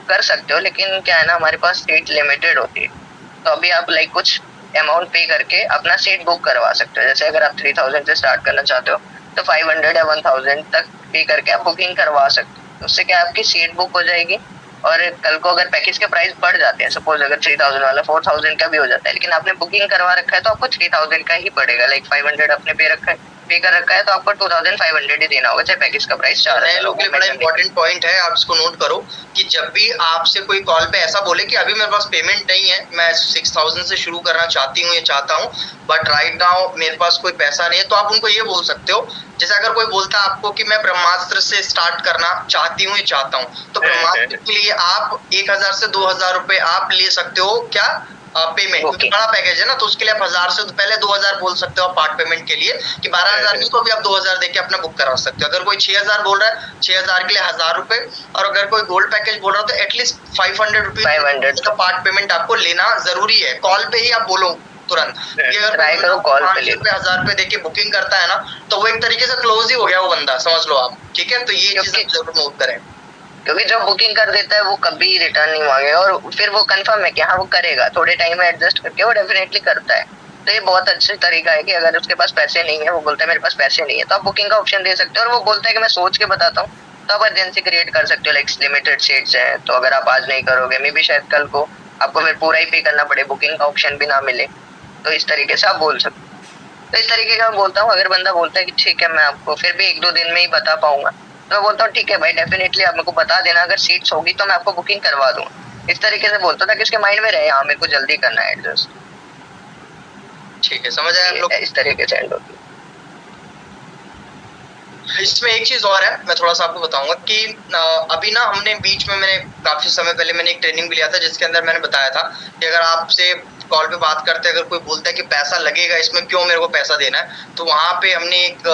कर सकते हो, लेकिन क्या है ना, हमारे पास सीट लिमिटेड होती है। तो अभी आप लाइक कुछ अमाउंट पे करके अपना सीट बुक करवा सकते हो। जैसे अगर आप 3000 से स्टार्ट करना चाहते हो तो 500 या 1000 तक पे करके आप बुकिंग करवा सकते हो। उससे क्या आपकी सीट बुक हो जाएगी, और कल को अगर पैकेज के प्राइस बढ़ जाते हैं, सपोज अगर 3000 वाला 4000 का भी हो जाता है, लेकिन आपने बुकिंग करवा रखा है तो आपको 3000 का ही पड़ेगा। लाइक 500 आपने पे कर रखा है तो आपको 2500 ही देना होगा, चाहे पैकेज का प्राइस 4000 हो। बड़ा इंपॉर्टेंट पॉइंट है, आप इसको नोट करो कि जब भी आपसे कोई कॉल पे ऐसा बोले कि अभी मेरे पास पेमेंट नहीं है, मैं 6000 से शुरू करना चाहती हूँ या चाहता हूँ, बट राइट नाउ मेरे पास कोई पैसा नहीं है, तो आप उनको ये बोल सकते हो, जैसे अगर कोई बोलता है आपको कि मैं ब्रह्मास्त्र से स्टार्ट करना चाहती हूँ या चाहता हूँ, तो ब्रह्मास्त्र के लिए आप 1000 से 2000 रुपए आप ले सकते हो क्या पेमेंट, क्योंकि बड़ा पैकेज है ना, तो उसके लिए आप 1000 से पहले 2000 बोल सकते हो पार्ट पेमेंट के लिए, कि 12000 नहीं तो अभी आप 2000 देके अपना बुक करा सकते हो। अगर कोई 6000 बोल रहा है, 6000 के लिए 1000 रुपए, और अगर कोई गोल्ड पैकेज बोल रहा है तो एटलीस्ट 500 रुपीज का पार्ट पेमेंट आपको लेना जरूरी है। कॉल पे ही आप बोलो तुरंत, अगर 1000 रुपए देके बुकिंग करता है ना, तो वो एक तरीके से क्लोज ही हो गया वो बंदा, समझ लो आप, ठीक है। तो ये चीज जरूर नोट करें, क्योंकि जो बुकिंग कर देता है वो कभी रिटर्न नहीं मांगेगा, और फिर वो कंफर्म है कि हाँ वो करेगा, थोड़े टाइम में एडजस्ट करके वो डेफिनेटली करता है। तो ये बहुत अच्छा तरीका है कि अगर उसके पास पैसे नहीं है, वो बोलता है मेरे पास पैसे नहीं है, तो आप बुकिंग का ऑप्शन दे सकते हो, और वो बोलता है कि मैं सोच के बताता हूँ, तो आप अर्जेंसी क्रिएट कर सकते हो। लाइक लिमिटेड सीट्स है, तो अगर आप आज नहीं करोगे, मे बी शायद कल को आपको फिर पूरा ही पे करना पड़े, बुकिंग का ऑप्शन भी ना मिले, तो इस तरीके से आप बोल सकते हो। तो इस तरीके का मैं बोलता हूँ। अगर बंदा बोलता है कि ठीक है मैं आपको फिर भी 1-2 दिन में ही बता पाऊंगा, तो मैं बोलता हूँ ठीक है भाई, डेफिनेटली आप मेरे को बता देना, अगर सीट्स होगी तो मैं आपको बुकिंग करवा दूंगा। इस तरीके से बोलता था कि उसके माइंड में रहे हाँ मेरे को जल्दी करना है एडजस्ट। ठीक है, समझ आए आप लोग? इस तरीके से एंड होती है। इसमें एक चीज और है, मैं थोड़ा सा आपको बताऊंगा कि अभी ना हमने बीच में, मैंने काफी समय पहले मैंने एक ट्रेनिंग भी लिया था, जिसके अंदर मैंने बताया था कि अगर आपसे कॉल पे बात करते हैं, अगर कोई बोलता है कि पैसा लगेगा इसमें, क्यों मेरे को पैसा देना है, तो वहां पे हमने एक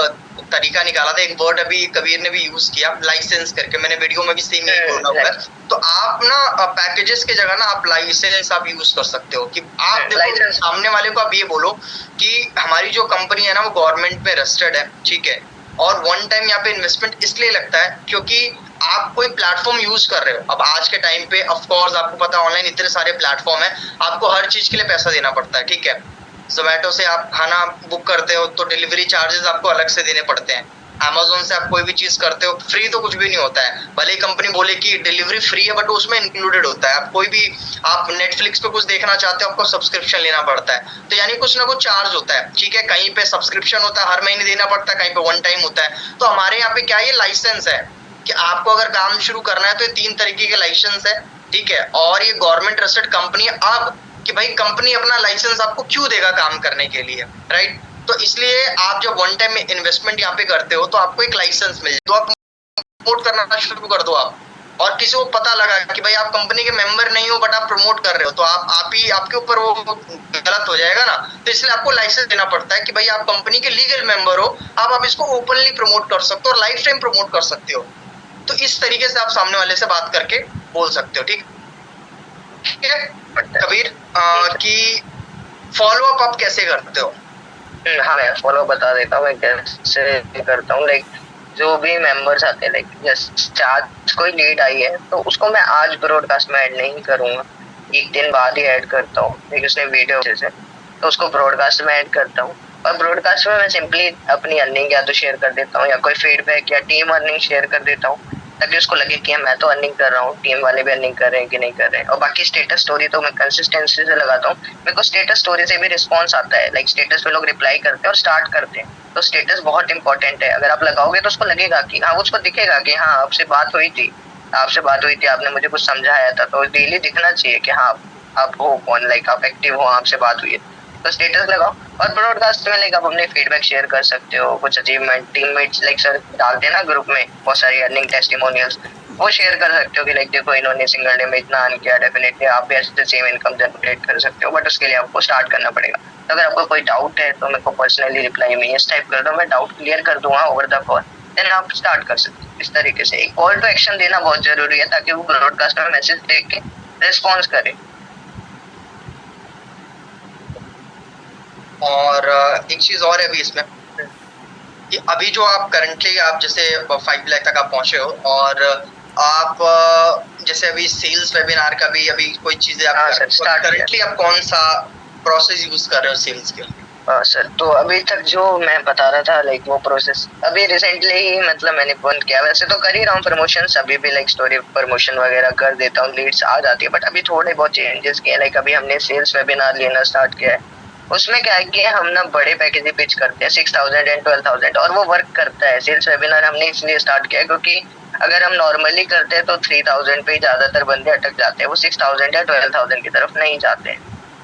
तरीका निकाला था, एक वर्ड अभी कबीर ने भी यूज किया, लाइसेंस करके। मैंने वीडियो में भी सेम यही बोला हुआ है। तो आप ना पैकेजेस की जगह ना आप लाइसेंस आप यूज कर सकते हो, कि आप देखो सामने वाले को आप ये बोलो कि हमारी जो कंपनी है ना वो गवर्नमेंट में रजिस्टर्ड है, ठीक है, और वन टाइम यहाँ पे इन्वेस्टमेंट इसलिए लगता है क्योंकि आप कोई प्लेटफॉर्म यूज कर रहे हो। अब आज के टाइम पे ऑफ कोर्स आपको पता है ऑनलाइन इतने सारे प्लेटफॉर्म है, आपको हर चीज के लिए पैसा देना पड़ता है, ठीक है। जोमेटो से आप खाना बुक करते हो तो डिलीवरी चार्जेस आपको अलग से देने पड़ते हैं। अमेजोन से आप कोई भी चीज करते हो, फ्री तो कुछ भी नहीं होता है, भले ही कंपनी बोले कि डिलीवरी फ्री है, बट उसमें इंक्लूडेड होता है। आप कोई भी आप नेटफ्लिक्स पे कुछ देखना चाहते हो, आपको सब्सक्रिप्शन लेना पड़ता है, तो यानी कुछ ना कुछ चार्ज होता है, ठीक है। कहीं पे सब्सक्रिप्शन होता है, हर महीने देना पड़ता है, कहीं पे वन टाइम होता है। तो हमारे यहाँ पे क्या ये लाइसेंस है कि आपको अगर काम शुरू करना है तो ये 3 तरीके के लाइसेंस है, ठीक है, और ये गवर्नमेंट ट्रस्टेड कंपनी है। अब कि भाई कंपनी अपना लाइसेंस आपको क्यों देगा काम करने के लिए, राइट? तो इसलिए आप जब वन टाइम इन्वेस्टमेंट यहाँ पे करते हो तो आपको एक लाइसेंस मिल जाए, तो आप प्रमोट करना शुरू कर दो आप, और किसी को पता लगा कि भाई आप कंपनी के मेंबर नहीं हो बट आप प्रमोट कर रहे हो, तो आप ही आपके ऊपर वो गलत हो जाएगा ना। तो इसलिए आपको लाइसेंस देना पड़ता है कि भाई आप कंपनी के लीगल मेंबर हो, आप इसको ओपनली प्रमोट कर सकते हो और लाइफ टाइम प्रमोट कर सकते हो। तो इस तरीके से आप सामने वाले से बात करके बोल सकते हो, ठीक है कबीर? कि फॉलो अप आप कैसे करते हो? हाँ, मैं फॉलो बता देता हूँ मैं कैसे करता हूँ। लाइक जो भी मेंबर्स आते हैं, लाइक जैसे आज कोई लीड आई है तो उसको मैं आज ब्रॉडकास्ट में ऐड नहीं करूँगा, एक दिन बाद ही ऐड करता हूँ। लाइक उसने वीडियो जैसे तो उसको ब्रॉडकास्ट में ऐड करता हूँ, और ब्रॉडकास्ट में मैं सिंपली अपनी अर्निंग या तो शेयर कर देता हूँ या कोई फीडबैक या टीम अर्निंग शेयर कर देता हूँ, ताकि उसको लगे कि मैं तो अर्निंग कर रहा हूँ, टीम वाले भी अर्निंग कर रहे हैं कि नहीं कर रहे हैं। और बाकी स्टेटस स्टोरी तो मैं कंसिस्टेंसी से लगाता हूँ, मेरे को स्टेटस स्टोरी से भी रिस्पॉन्स आता है। लाइक स्टेटस पे लोग रिप्लाई करते हैं और स्टार्ट करते हैं, तो स्टेटस बहुत इंपॉर्टेंट है। अगर आप लगाओगे तो उसको लगेगा कि हाँ, उसको दिखेगा कि हाँ आपसे बात हुई थी, आपने मुझे कुछ समझाया था। तो डेली दिखना चाहिए कि हाँ आप हो कौन, लाइक आप एक्टिव हो, आपसे बात हुई है, तो स्टेटस लगाओ। और ब्रॉडकास्ट में लाइक आप अपने फीडबैक शेयर कर सकते हो, कुछ अचीवमेंट टीममेट्स लाइक सर डालते हैं ना ग्रुप में बहुत सारी अर्निंग टेस्टिमोनियल्स, वो शेयर कर सकते हो कि लाइक देखो इन्होंने सिंगल डे में इतना अर्न किया, डेफिनेटली आप भी ऐसे सेम इनकम जनरेट कर सकते हो, बट उसके लिए आपको स्टार्ट करना पड़ेगा। तो अगर आपको कोई डाउट है तो मेरे को पर्सनली रिप्लाई में यस टाइप कर दो, मैं डाउट क्लियर कर दूंगा ओवर द कॉल, देन आप स्टार्ट कर सकते हो। इस तरीके से एक कॉल टू एक्शन देना बहुत जरूरी है, ताकि वो ब्रॉडकास्ट में मैसेज देख के रिस्पॉन्स करे। और एक चीज और है अभी इसमें कि अभी जो आप करंटली आप जैसे 5 लाख तक आप पहुंचे हो, और आप जैसे अभी सेल्स वेबिनार का भी अभी कोई चीजें आप करंटली आप कौन सा प्रोसेस यूज कर रहे हो सेल्स के लिए? सर तो अभी तक जो मैं बता रहा था लाइक वो प्रोसेस अभी रिसेंटली ही मतलब मैंने बंद किया। वैसे तो कर ही रहा हूँ प्रमोशन, अभी भी लाइक स्टोरी प्रमोशन वगैरह कर देता हूँ, लीड्स आ जाती है, बट अभी थोड़े बहुत चेंजेस किए। लाइक अभी हमने सेल्स वेबिनार लेना स्टार्ट किया है, उसमें क्या है कि हम ना बड़े पैकेज ही पिच करते हैं 6000 एंड 12000, और वो वर्क करता है। सेल्स वेबिनार हमने इसलिए स्टार्ट किया है क्योंकि अगर हम नॉर्मली करते हैं तो 3000 पे ज्यादातर बंदे अटक जाते हैं, वो 6000 या 12000 की तरफ नहीं जाते हैं,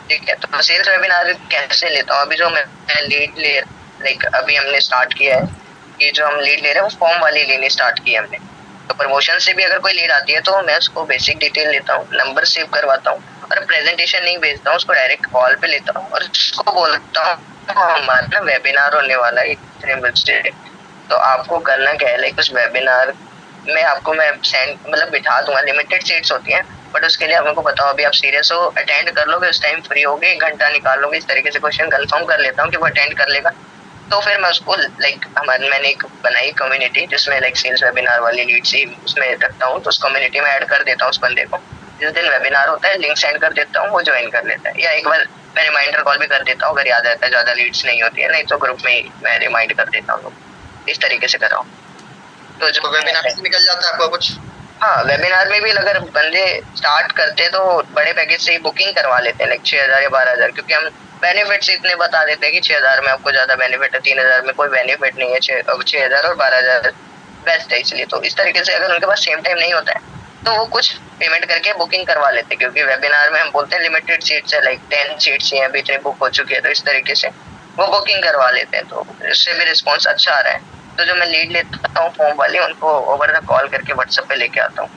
ठीक है। तो सेल्स वेबिनार कैसे लेता हूँ, अभी जो मैं लीड ले लाइक अभी हमने स्टार्ट किया है कि जो हम लीड ले रहे हैं वो फॉर्म वाली लेनी स्टार्ट की है हमने। तो प्रमोशन से भी अगर कोई लीड आती है तो मैं उसको बेसिक डिटेल लेता हूँ, नंबर सेव करवाता हूँ, और प्रेजेंटेशन नहीं भेजता हूँ, उसको डायरेक्ट कॉल पे लेता हूँ और उसको बोलता हूँ हमारा ना वेबिनार होने वाला है इतने बजे, तो आपको करना क्या है। लाइक उस वेबिनार में आपको मैं सेंड मतलब बिठा दूंगा, लिमिटेड सीट्स होती हैं, बट उसके लिए आप मेरे को बताओ अभी आप सीरियस हो, अटेंड कर लोगे, उस टाइम फ्री होगे, 1 घंटा निकाल लोगे, इस तरीके से क्वेश्चन कंफर्म कर लेता हूँ कि वो अटेंड कर लेगा। तो फिर मैं उसको लाइक मैंने एक बनाई कम्युनिटी जिसमें लाइक सेल्स वेबिनार वाली लीड्स ही उसमें रखता हूँ, तो उस कम्युनिटी में ऐड कर देता हूँ उस बंदे को। जिस दिन वेबिनार होता है लिंक सेंड कर देता हूँ, वो ज्वाइन कर लेता है, या एक बार मैं रिमाइंडर कॉल भी कर देता हूँ अगर याद रहता है, ज्यादा लीड्स नहीं होती है, नहीं तो ग्रुप में ही मैं रिमाइंड कर देता हूँ। इस तरीके से कर रहा हूँ। तो जो वेबिनार से निकल जाता है आपका कुछ? हाँ, वेबिनार में भी अगर बंदे स्टार्ट करते हैं तो बड़े पैकेज से ही बुकिंग करवा लेते हैं, लाइक 6000 या 12000, क्योंकि हम बेनिफिट्स इतने बता देते हैं कि 6000 में आपको ज्यादा बेनिफिट है, 3000 में कोई बेनिफिट नहीं है, 6000 और 12000 बेस्ट है। इसलिए तो इस तरीके से अगर उनके पास सेम टाइम नहीं होता है तो वो कुछ पेमेंट करके बुकिंग करवा लेते हैं, क्योंकि वेबिनार में हम बोलते हैं लिमिटेड सीट्स है, लाइक 10 सीट्स ही अभी इतनी बुक हो चुकी है, तो इस तरीके से वो बुकिंग करवा लेते हैं, तो इससे भी रिस्पॉन्स अच्छा आ रहा है। तो जो मैं लीड लेता हूँ फॉर्म वाली, उनको ओवर द कॉल करके व्हाट्सएप पे लेके आता हूँ,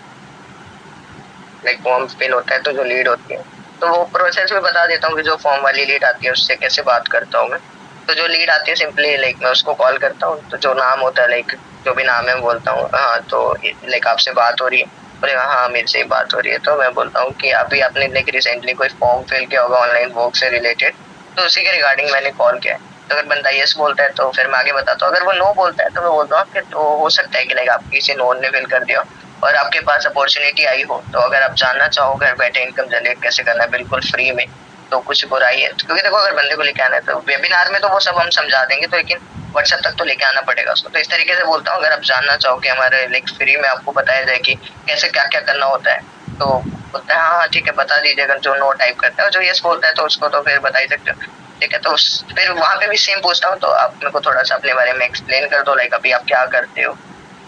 लाइक फॉर्म फिल होता है तो जो लीड होती है तो वो प्रोसेस में बता देता हूँ कि जो फॉर्म वाली लीड आती है उससे कैसे बात करता हूँ मैं। तो जो लीड आती है सिंपली लाइक मैं उसको कॉल करता हूँ, तो जो नाम होता है लाइक जो भी नाम है मैं बोलता हूँ हाँ तो लाइक आपसे बात हो रही है, बोले हाँ मेरे से बात हो रही है, तो मैं बोलता हूँ कि अभी आपने लाइक रिसेंटली कोई फॉर्म फिल किया होगा ऑनलाइन वर्क से रिलेटेड, तो उसी के रिगार्डिंग मैंने कॉल किया है। तो अगर बंदा यस बोलता है तो फिर मैं आगे बताता हूँ, अगर वो नो बोलता है तो मैं बोलता हूँ कि तो हो सकता है कि लाइक आप किसी नोन ने फिल कर दिया और आपके पास अपॉर्चुनिटी आई हो, तो अगर आप जानना चाहो घर बैठे इनकम जनरेट कैसे करना है बिल्कुल फ्री में, तो कुछ बुराई है, क्योंकि देखो अगर बंदे को लेके आना है तो वेबिनार में तो वो सब हम समझा देंगे, तो लेकिन व्हाट्सएप तक तो लेके आना पड़ेगा उसको। तो इस तरीके से बोलता हूँ अगर आप जानना चाहो कि हमारे लाइक फ्री में आपको बताया जाए कि कैसे क्या क्या करना होता है, तो बोलते हैं हाँ ठीक है बता दीजिए। अगर जो नो टाइप करता है, जो यस बोलता है तो उसको तो फिर बता ही सकते हो, ठीक है। तो फिर वहाँ पे भी सेम पूछता हूँ, तो आप मेरे को थोड़ा सा अपने बारे में एक्सप्लेन कर दो, लाइक अभी आप क्या करते हो,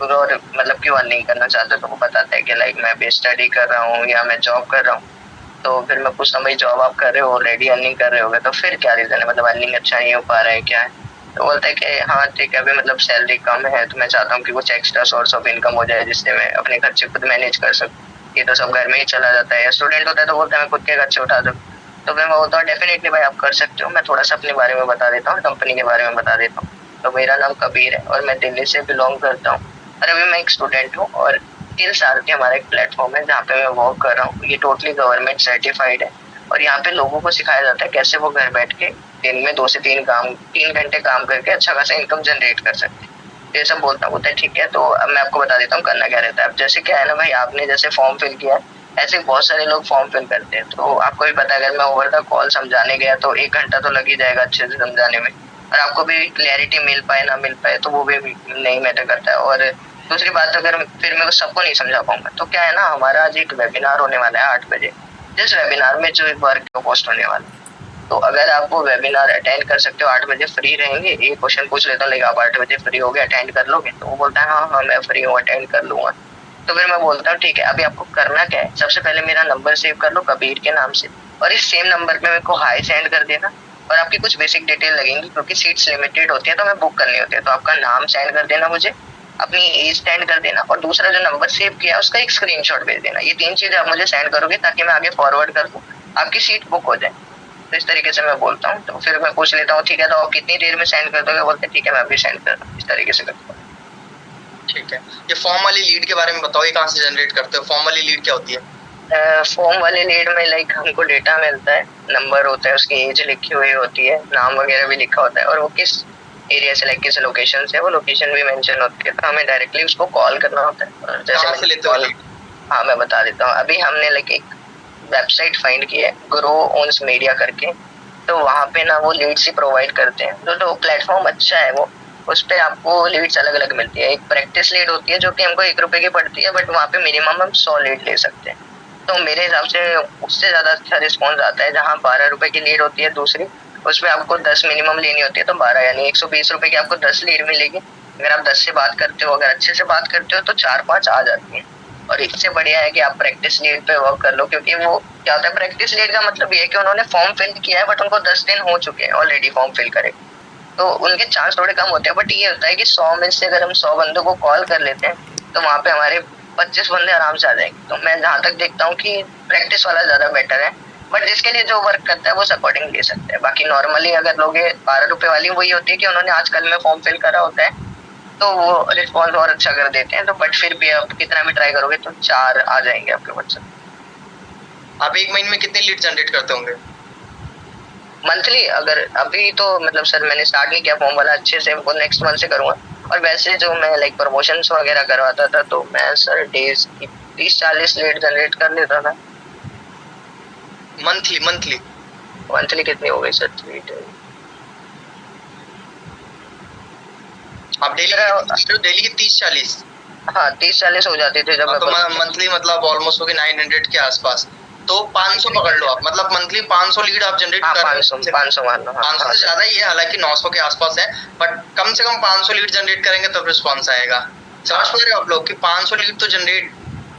और मतलब क्यों अर्निंग करना चाहते हो, तो वो बताता है कि लाइक मैं भी स्टडी कर रहा हूँ या मैं जॉब कर रहा हूँ। तो फिर मैं पूछता हूँ भाई जॉब आप कर रहे हो, ऑलरेडी अर्निंग कर रहे होगे, तो फिर क्या रीजन है, मतलब अर्निंग अच्छा नहीं हो पा रहा है क्या है। तो बोलता है कि हाँ ठीक है, अभी मतलब सैलरी कम है तो मैं चाहता हूँ कि कुछ एक्स्ट्रा सोर्स ऑफ इनकम हो जाए जिससे मैं अपने खर्चे खुद मैनेज कर सकूँ। ये तो सब घर में ही चला जाता है, स्टूडेंट होता है तो बोलता है मैं खुद के खर्चे उठा दूँ। तो फिर मैं बोलता हूँ डेफिनेटली भाई आप कर सकते हो, मैं थोड़ा सा अपने बारे में बता देता हूँ, कंपनी के बारे में बता देता हूँ। तो मेरा नाम कबीर है और मैं दिल्ली से बिलोंग करता हूँ और अभी मैं एक स्टूडेंट हूँ और स्किल सारथी हमारा एक प्लेटफॉर्म है जहाँ पे मैं वर्क कर रहा हूँ। ये टोटली गवर्नमेंट सर्टिफाइड है और यहाँ पे लोगों को सिखाया जाता है कैसे वो घर बैठ के दिन में 2 से 3 घंटे काम करके अच्छा खासा इनकम जनरेट कर सकते हैं। ये सब बोलता है ठीक है। तो अब मैं आपको बता देता हूँ करना क्या रहता है। अब जैसे क्या है ना भाई, आपने जैसे फॉर्म फिल किया है, ऐसे बहुत सारे लोग फॉर्म फिल करते हैं। तो आपको भी पता है अगर मैं ओवर द कॉल समझाने गया तो 1 घंटा तो लग ही जाएगा अच्छे से समझाने में, और आपको भी क्लैरिटी मिल पाए ना मिल पाए तो वो भी नहीं मैटर करता है। और दूसरी बात, अगर फिर मैं सबको नहीं समझा पाऊंगा तो क्या है ना, हमारा आज एक वेबिनार होने वाला है 8 बजे, जिस वेबिनार में जो एक वर्क पोस्ट होने वाला है। तो अगर आप वो वेबिनार अटेंड कर सकते हो, 8 बजे फ्री रहेंगे, एक क्वेश्चन पूछ लेता हूँ, आप 8 बजे फ्री हो गए, अटेंड कर लोगे? तो वो बोलता है हाँ हाँ मैं फ्री हूँ, अटेंड कर लूंगा। तो फिर मैं बोलता हूँ ठीक है, अभी आपको करना क्या है, सबसे पहले मेरा नंबर सेव कर लो कबीर के नाम से, और इस सेम नंबर पे मेरे को हाई सेंड कर देना, और आपकी कुछ बेसिक डिटेल लगेंगी क्योंकि सीट्स लिमिटेड होती है तो मैं बुक करनी होती है। तो आपका नाम सेंड कर देना मुझे, अपनी एज सेंड कर देना, और दूसरा जो नंबर सेव किया है उसका एक स्क्रीनशॉट भेज देना। ये 3 चीजें आप मुझे सेंड करोगे ताकि मैं आगे फॉरवर्ड कर दूं, आपकी सीट बुक हो जाए। तो इस तरीके से मैं बोलता हूँ। तो फिर मैं पूछ लेता हूँ ठीक है तो आप कितनी देर में सेंड कर दोगे, बोलते हैं ठीक है मैं अभी सेंड कर रहा हूँ। इस तरीके से करता हूँ। ठीक है, ये फॉर्म वाली लीड के बारे में बताओ, ये कहाँ से जनरेट करते हो? फॉर्म वाली लीड क्या होती है? फॉर्म वाले लीड में लाइक हमको डेटा मिलता है, नंबर होता है, उसकी एज लिखी हुई होती है, नाम वगैरह भी लिखा होता है, और वो किस एरिया से लाइक किस लोकेशन से, वो लोकेशन भी मेंशन होती है। तो हमें डायरेक्टली उसको कॉल करना होता है। और कहाँ से लेते हो लीड? हाँ मैं बता देता हूँ। अभी हमने लाइक एक वेबसाइट फाइंड की है, ग्रो ओन्स मीडिया करके। तो वहाँ पे ना वो लीड्स ही प्रोवाइड करते हैं। तो प्लेटफॉर्म अच्छा है वो, उस पे आपको लीड्स अलग अलग मिलती है। एक प्रैक्टिस लीड होती है जो कि हमको 1 रुपए की पड़ती है, बट वहाँ पे मिनिमम हम 100 लीड ले सकते हैं। तो मेरे हिसाब से उससे ज्यादा अच्छा रिस्पॉन्स आता है जहाँ 12 रुपए की लीड होती है दूसरी, उसमें आपको 10 मिनिमम लेनी होती है, तो 12 यानी 120 रुपए की आपको 10 लीड मिलेगी। अगर आप 10 से बात करते हो, अगर अच्छे से बात करते हो तो 4-5 आ जाती है। और इससे बढ़िया है कि आप प्रैक्टिस लीड पे वर्क कर लो, क्योंकि वो क्या होता है, प्रैक्टिस लीड का मतलब ये है कि उन्होंने फॉर्म फिल किया है बट उनको 10 दिन हो चुके हैं ऑलरेडी फॉर्म फिल करे, तो उनके चांस थोड़े कम होते हैं। बट ये होता है कि 100 में से अगर हम 100 बंदों को कॉल कर लेते हैं तो वहाँ पे हमारे 25 बंदे आराम से आ जाएंगे। तो मैं जहाँ तक देखता हूँ कि प्रैक्टिस वाला ज्यादा बेटर है, बट जिसके लिए जो वर्क करता है वो अकॉर्डिंग ले सकते हैं। बाकी नॉर्मली अगर लोग 12 रुपए वाली वही होती है कि उन्होंने आज कल में फॉर्म फिल करा होता है तो वो रिस्पॉन्स और अच्छा कर देते हैं। तो बट फिर भी आप कितना भी ट्राई करोगे तो 4 आ जाएंगे आपके व्हाट्सएप। आप 1 महीने में कितने लीड जनरेट करते होंगे? मंथली अगर अभी तो मतलब सर मैंने स्टार्ट नहीं किया फॉर्म वाला, अच्छे से वो नेक्स्ट मंथ से करूंगा। और वैसे जो मैं लाइक प्रमोशंस वगैरह करवाता था तो मैं सर डेज की 30-40 लीड जनरेट कर लेता था। मंथली मंथली मंथली कितनी हो गई सर लीड? आप डेली की 30-40? हाँ 30-40 हो जाती थी जब तो मंथली मतलब ऑलमोस्ट हो गई 900 के आसपास। तो 500 पकड़ लो आप, मतलब मंथली 500 लीड आप जनरेट कर रहे हो। 500 मान लो। 500 से ज्यादा ही है, हालांकि 900 के आसपास है, बट कम से कम 500 लीड जनरेट करेंगे तब रिस्पॉन्स आएगा। समझ पा रहे हो आप लोग कि 500 लीड तो जनरेट,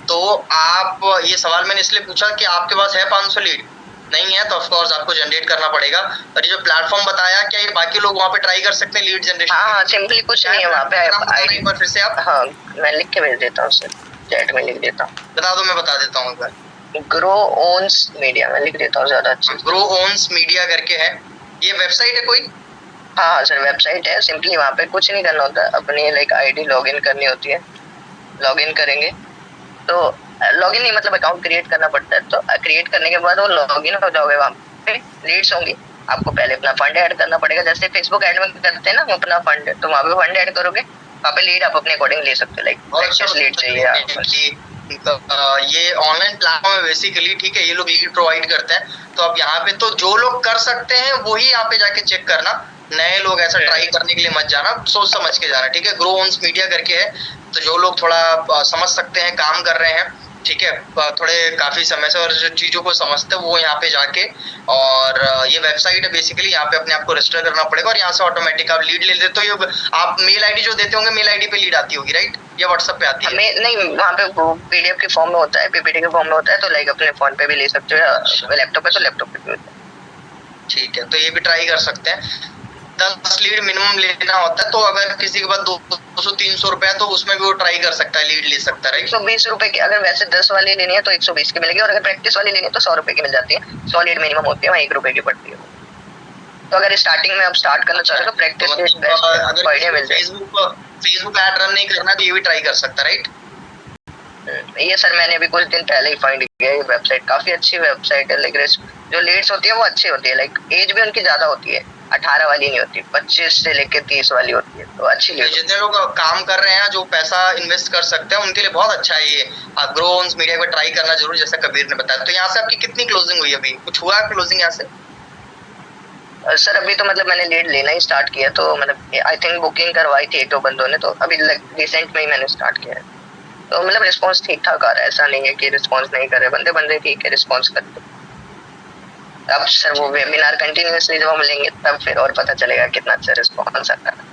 तो आप ये सवाल मैंने इसलिए पूछा कि आपके पास है 500 लीड, नहीं है तो ऑफ कोर्स आपको जनरेट करना पड़ेगा। और ये जो प्लेटफॉर्म बताया, क्या ये बाकी लोग वहाँ पे ट्राई कर सकते हैं लीड जनरेशन? हाँ सिंपली कुछ नहीं है वहाँ पे आईडी। एक बार फिर से आप? हाँ मैं लिख के भेज देता हूँ सर, चैट में लिख देता हूँ। बता दो, मैं बता देता हूँ एक बार। ग्रो ओन्स मीडिया में लिख देता हूँ ज्यादा अच्छा। ग्रो ओन्स मीडिया करके है, ये वेबसाइट है कोई? हाँ सर वेबसाइट है। सिंपली वहाँ पे कुछ नहीं करना होता, अपनी लाइक आईडी लॉगिन करनी होती है। लॉगिन करेंगे तो लॉगिन नहीं मतलब अकाउंट क्रिएट करना पड़ता है। तो क्रिएट करने के बाद वो लॉगिन हो जाओगे, वहाँ पे लीड्स होंगी। आपको पहले अपना फंड ऐड करना पड़ेगा, जैसे फेसबुक ऐड में करते हैं ना अपना फंड, तो वहाँ पे फंड ऐड करोगे, वहाँ पे लीड आप अपने अकॉर्डिंग ले सकते हो। लाइक प्रैक्टिस लीड चाहिए आपको। ये ऑनलाइन प्लेटफॉर्म है बेसिकली, ठीक है, ये लोग लीड प्रोवाइड करते हैं। तो अब यहाँ पे तो जो लोग कर सकते हैं वही यहाँ पे जाके चेक करना, नए लोग ऐसा ट्राई करने के लिए मत जाना, सोच समझ के जाना, ठीक है। ग्रो ओन्स मीडिया करके है, तो जो लोग थोड़ा समझ सकते हैं, काम कर रहे हैं, ठीक है, थोड़े काफी समय से और जो चीजों को समझते हैं वो यहाँ पे जाके, और ये वेबसाइट है बेसिकली, यहाँ पे अपने आप को रजिस्टर करना पड़ेगा और यहाँ से ऑटोमेटिक आप लीड ले लेते हो। आप मेल आईडी जो देते होंगे, मेल आईडी पे लीड आती होगी, राइट? या व्हाट्सएप पे आती है? नहीं, वहाँ पे पीडीएफ के फॉर्म में होता है, पीपीटी के फॉर्म में होता है, तो लाइक अपने फोन पे भी ले सकते हो, या लैपटॉप पे तो लैपटॉप पे भी होता है। ठीक है, तो ये भी ट्राई कर सकते हैं। 10 लीड मिनिमम लेना होता है, तो अगर किसी के पास 200-300 रुपए है तो उसमें भी वो ट्राई कर सकता है, लीड ले सकता है, राइट? 120 रुपए की, अगर वैसे 10 वाली लेनी है तो 120 की मिलेगी, और अगर प्रैक्टिस वाली लेनी है तो 100 रुपए की मिल जाती है। 100 लीड मिनिमम होती है, वहाँ 1 रुपए की पड़ती है। तो अगर स्टार्टिंग में आप स्टार्ट करना चाहते हो तो प्रैक्टिस तो बेस्ट है, बढ़िया मिल जाएगी। फेसबुक ऐड रन नहीं करना तो ये भी ट्राई कर सकता है, राइट? ये सर मैंने अभी कुछ दिन पहले ही फाइंड किया, ये वेबसाइट काफी अच्छी वेबसाइट है। लाइक जो लीड्स होती है वो अच्छी होती है, लाइक एज भी उनकी ज्यादा होती है, 18 वाली नहीं होती, 25 से लेके 30 वाली होती है, तो अच्छी लीड। जितने लोग काम कर रहे हैं, जो पैसा इन्वेस्ट कर सकते हैं, उनके लिए बहुत अच्छा है ये। आप ग्रो ऑन मीडिया को ट्राई करना जरूर, जैसा कबीर ने बताया। तो यहाँ से आपकी कितनी क्लोजिंग हुई? अभी कुछ हुआ क्लोजिंग यहाँ से? सर अभी तो मतलब मैंने लीड लेना ही स्टार्ट किया, तो मतलब आई थिंक बुकिंग करवाई थी 1-2 बंदों ने, तो अभी रिसेंट में ही मैंने स्टार्ट किया है। तो मतलब रिस्पांस ठीक ठाक आ रहा है, ऐसा नहीं है कि रिस्पांस नहीं कर रहे बंदे ठीक है, रिस्पांस करते। अब सर वो वेबिनार कंटिन्यूअसली जब हम लेंगे तब फिर और पता चलेगा कितना अच्छा रिस्पांस आता है।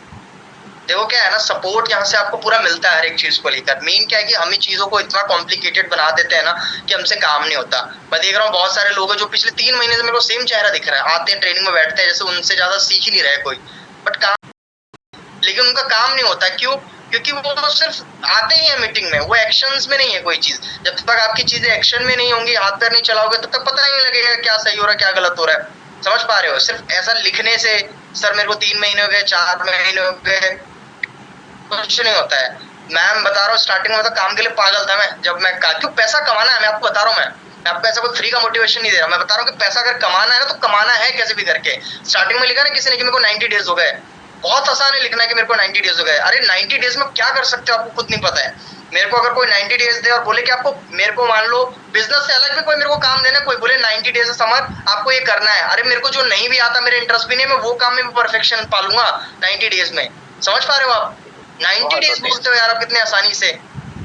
देखो क्या है ना, सपोर्ट यहाँ से आपको पूरा मिलता है हर एक चीज को लेकर। मेन क्या है कि हम ही चीजों को इतना कॉम्प्लिकेटेड बना देते हैं ना कि हमसे काम नहीं होता। मैं देख रहा हूँ बहुत सारे लोग हैं जो पिछले 3 महीने से मेरे को सेम चेहरा दिख रहा है, आते हैं ट्रेनिंग में बैठते हैं जैसे उनसे ज्यादा सीख ही नहीं रहे कोई, बट काम, लेकिन उनका काम नहीं होता। क्यों? क्योंकि वो सिर्फ आते ही है मीटिंग में, वो एक्शंस में नहीं है कोई चीज। जब तक आपकी चीजें एक्शन में नहीं होंगी, हाथ पैर नहीं चलाओगे, तब तक पता ही नहीं लगेगा क्या सही हो रहा है क्या गलत हो रहा है। समझ पा रहे हो? सिर्फ ऐसा लिखने से सर मेरे को 3 महीने हो गए, 4 महीने हो गए, कुछ नहीं होता है। मैम बता रहा हूँ, स्टार्टिंग में तो काम के लिए पागल था मैं, जब मैं क्यों पैसा कमाना है, मैं आपको बता रहा हूँ, मैं आपको ऐसा कोई फ्री का मोटिवेशन नहीं दे रहा, मैं बता रहा हूँ कि पैसा अगर कमाना है ना तो कमाना है कैसे भी करके। स्टार्टिंग में लिखा ना किसी ने कि मेरे को 90 डेज हो गए, बहुत आसान है लिखना कि मेरे को 90 डेज हो गए। अरे 90 डेज में क्या कर सकते हो आपको खुद नहीं पता है। मेरे को अगर कोई 90 डेज दे और बोले कि आपको, मेरे को मान लो बिजनेस से अलग भी कोई मेरे को काम देना, कोई बोले 90 डेज समर आपको ये करना है, अरे मेरे को जो नहीं भी आता, मेरे इंटरेस्ट भी नहीं, मैं वो काम में भी परफेक्शन पालूंगा 90 डेज में। समझ पा रहे हो आप? 90 डेज बोलते हो यार आप कितने आसानी से।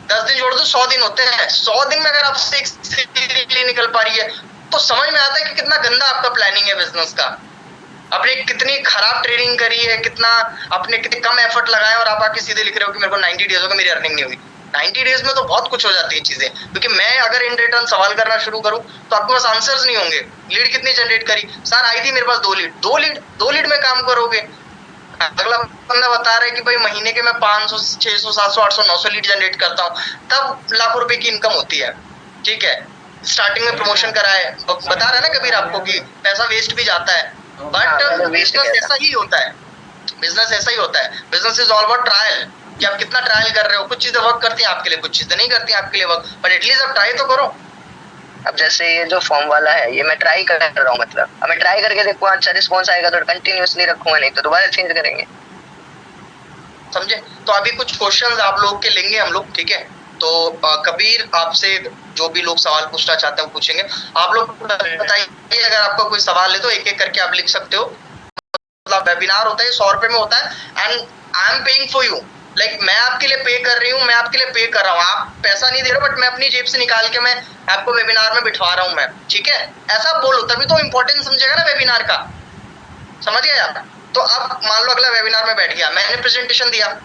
10 दिन जोड़ दो, 100 दिन होते हैं। 100 दिन में अगर आपसे एक निकल पा रही है तो समझ में आता है कि कितना गंदा आपका प्लानिंग है बिजनेस का। आपने कितनी खराब ट्रेनिंग करी है, कितना आपने कितने कम एफर्ट लगाए, और आप आके सीधे लिख रहे हो कि मेरे को 90 डेज हो गए, मेरी अर्निंग नहीं हुई। 90 डेज में तो बहुत कुछ हो जाती है चीजें, क्योंकि मैं अगर इन रिटर्न सवाल करना शुरू करूं तो आपके पास आंसर्स नहीं होंगे। लीड कितनी जनरेट करी? सर आई थी मेरे पास 2 लीड में काम करोगे। अगला बंदा बता रहा है कि भाई महीने के मैं 500, 600, 700, 800, 900 लीड जनरेट करता हूँ, तब लाखों रुपए की इनकम होती है। ठीक है, स्टार्टिंग में प्रमोशन करा है, बता रहा है ना कबीर आपको कि पैसा वेस्ट भी जाता है, बट बिजनेस ऐसा ही होता है। बिजनेस ऐसा ही होता है। Business is all about trial, कि आप कितना ट्रायल कर रहे हो। कुछ चीजें वर्क करती हैं आपके लिए, कुछ चीजें नहीं करती हैं आपके लिए वर्क, बट एटलीस्ट आप ट्राई तो करो। अब जैसे ये जो फॉर्म वाला है ये मैं ट्राई कर रहा हूँ, मतलब अब मैं ट्राई करके देखूँ, अच्छा रिस्पॉन्स आएगा तो कंटिन्यूअसली रखूंगा, नहीं तो दोबारा चेंज करेंगे। समझे? तो अभी कुछ क्वेश्चंस आप लोग के लेंगे हम लोग, ठीक है? तो कबीर आपसे जो भी लोग सवाल पूछना चाहते हैं वो पूछेंगे। आप लोग बताइए, अगर आपका कोई सवाल है तो एक एक करके आप लिख सकते हो। मतलब वेबिनार होता है 100 रुपए में होता है, and I am paying for you. Like मैं आपके लिए पे कर रही हूँ, मैं आपके लिए पे कर रहा हूँ, आप पैसा नहीं दे रहे हो, बट मैं अपनी जेब से निकाल के मैं आपको वेबिनार में बिठवा रहा हूँ मैं, ठीक है? ऐसा बोलो तभी तो इम्पोर्टेंस समझेगा ना वेबिनार का। समझ गए आप? तो अब मान लो अगला वेबिनार में बैठ गया, मैंने प्रेजेंटेशन दिया,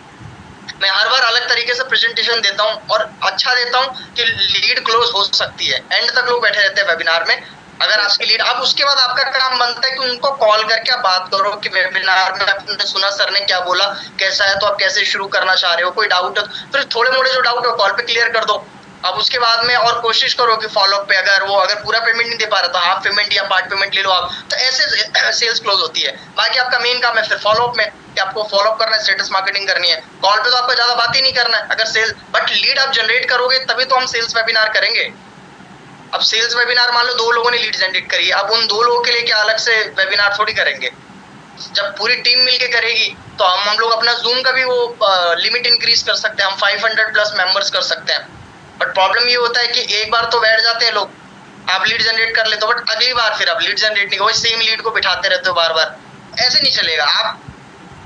मैं हर बार अलग तरीके से प्रेजेंटेशन देता हूँ और अच्छा देता हूँ कि लीड क्लोज हो सकती है। एंड तक लोग बैठे रहते हैं वेबिनार में। अगर आपकी लीड, अब उसके बाद आपका काम बनता है कि उनको कॉल करके आप बात करो कि वेबिनार में आपने सुना सर ने क्या बोला, कैसा है, तो आप कैसे शुरू करना चाह रहे हो, कोई डाउट है फिर थोड़े मोड़े जो डाउट है कॉल पे क्लियर कर दो। अब उसके बाद में और कोशिश करो कि फॉलोअप पे, अगर पूरा पेमेंट नहीं दे पा रहा तो हाफ पेमेंट या पार्ट पेमेंट ले लो आप, तो ऐसे सेल्स क्लोज होती है। बाकी आपका मेन काम है फिर फॉलोअप में, कि आपको फॉलोअप करना है, स्टेटस मार्केटिंग करनी है। कॉल पे तो आपको ज्यादा बात ही नहीं करना है, अगर सेल्स, बट लीड आप जनरेट करोगे तभी तो हम सेल्स वेबिनार करेंगे। अब सेल्स वेबिनार मान लो 2 लोगों ने लीड जनरेट करी, अब उन 2 लोगों के लिए क्या अलग से वेबिनार थोड़ी करेंगे। जब पूरी टीम मिलके करेगी तो हम लोग अपना जूम का भी वो लिमिट इंक्रीज कर सकते हैं, हम 500 प्लस मेंबर्स कर सकते हैं। बट प्रॉब्लम ये होता है कि एक बार तो बैठ जाते हैं लोग, आप लीड जनरेट कर लेते हो, बट अगली बार फिर आप लीड जनरेट नहीं, वही सेम लीड को बिठाते रहते हो बार बार, ऐसे नहीं चलेगा। आप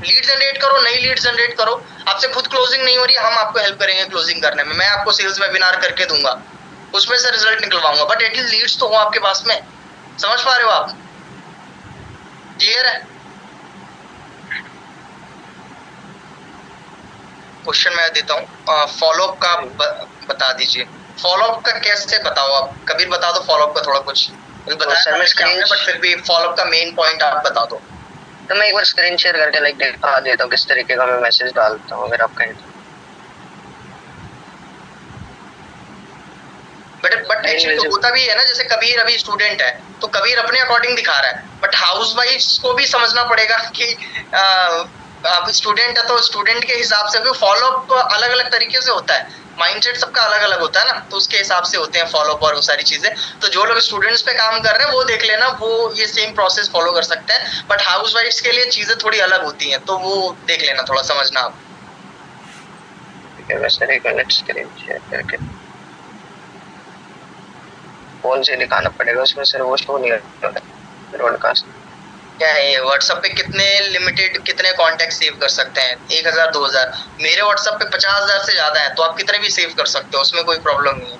लीड जनरेट करो, नई लीड जनरेट करो। आपसे खुद क्लोजिंग नहीं हो रही, हम आपको हेल्प करेंगे क्लोजिंग करने में, मैं आपको सेल्स वेबिनार करके दूंगा। उसमें से रिजल्ट निकलवाऊंगा, बट एटलीस्ट लीड्स तो हो आपके पास में। समझ पा रहे हो आप? क्लियर है? क्वेश्चन मैं देता हूँ, फॉलोअप का बता दीजिए। फॉलोअप का कैसे बताओ आप? कबीर बता दो फॉलोअप का थोड़ा कुछ। बताया मैं स्क्रीन, बट फिर भी फॉलोअप का मेन पॉइंट आप बता दो। तो मैं एक बार स्क्रीन शेयर करके लाइक दिखा देता हूँ किस तरीके का मैं मैसेज डालता हूँ, अगर आपका बट एक्चुअली तो होता भी है ना, जैसे कबीर अभी स्टूडेंट है तो कबीर अपने अकॉर्डिंग दिखा रहा है, बट हाउस वाइफ को भी समझना पड़ेगा कि आप स्टूडेंट है तो स्टूडेंट के हिसाब से भी फॉलोअप अलग अलग तरीके से होता है। माइंडसेट सबका अलग अलग होता है ना, तो उसके हिसाब से होते हैं फॉलोअप और वो सारी चीजें। तो जो लोग स्टूडेंट्स पे काम कर रहे हैं वो देख लेना, वो ये सेम प्रोसेस फॉलो कर सकते हैं, बट हाउस वाइफ के लिए चीजें थोड़ी अलग होती हैं, तो वो देख लेना, थोड़ा समझना आप। ठीक है, मैं सर एक मिनट स्क्रीन शेयर करके फोन से दिखाना पड़ेगा, उसमें सर वो शो नहीं होता ब्रॉडकास्ट। क्या है ये? व्हाट्सएप पे कितने लिमिटेड कितने कॉन्टेक्ट सेव कर सकते हैं? 1000 2000? मेरे व्हाट्सएप पे 50,000 से ज्यादा है, तो आप कितने भी सेव कर सकते हो, उसमें कोई प्रॉब्लम नहीं है।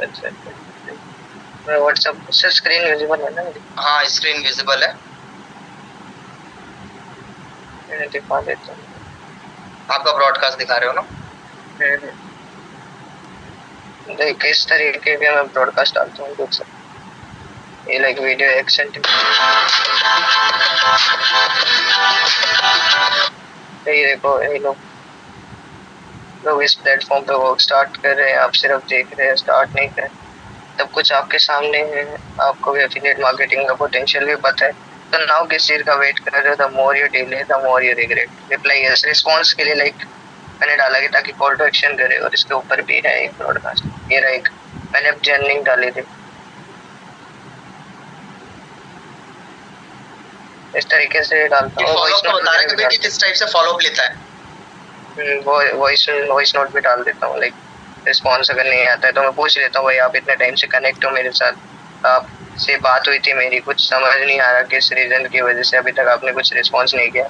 अच्छा, व्हाट्सएप से स्क्रीन विजिबल है ना? हाँ, स्क्रीन विजिबल है। मैं दिखा देता हूँ। आपका ब्रॉडकास्ट दिखा रहे हो ना? देख किस तरीके के मैं ब्रॉडकास्ट डालता हूँ, देख सकते ये लाइक वीडियो एक्सेंट। ये देखो, ये लोग इस प्लेटफॉर्म पे वर्क स्टार्ट कर रहे हैं, आप सिर्फ देख रहे हैं, स्टार्ट नहीं कर रहे। सब कुछ आपके सामने है, आपको भी एफिलिएट मार्केटिंग का पोटेंशियल भी पता है। तो नाउ किस चीज का वेट कर रहे हो? The more you delay the more you regret. Reply yes, response के लिए लाइक मैंने डाला कि ताकि कॉल टू एक्शन करे, और इसके ऊपर भी है एक ब्रॉडकास्ट। ये रहा एक, मैंने अब जर्निंग डाली थी इस तरीके से डालता हूँ। फॉलोअप तो बता रहे हैं कि किस टाइप से फॉलोअप लेता है। वॉइस नोट भी डाल देता हूँ, लाइक रिस्पॉन्स अगर नहीं आता है तो मैं पूछ लेता हूँ, भाई आप इतने टाइम से कनेक्ट हो मेरे साथ, आपसे बात हुई थी मेरी, कुछ समझ नहीं आ रहा किस रीजन की वजह से अभी तक आपने कुछ रिस्पॉन्स नहीं किया।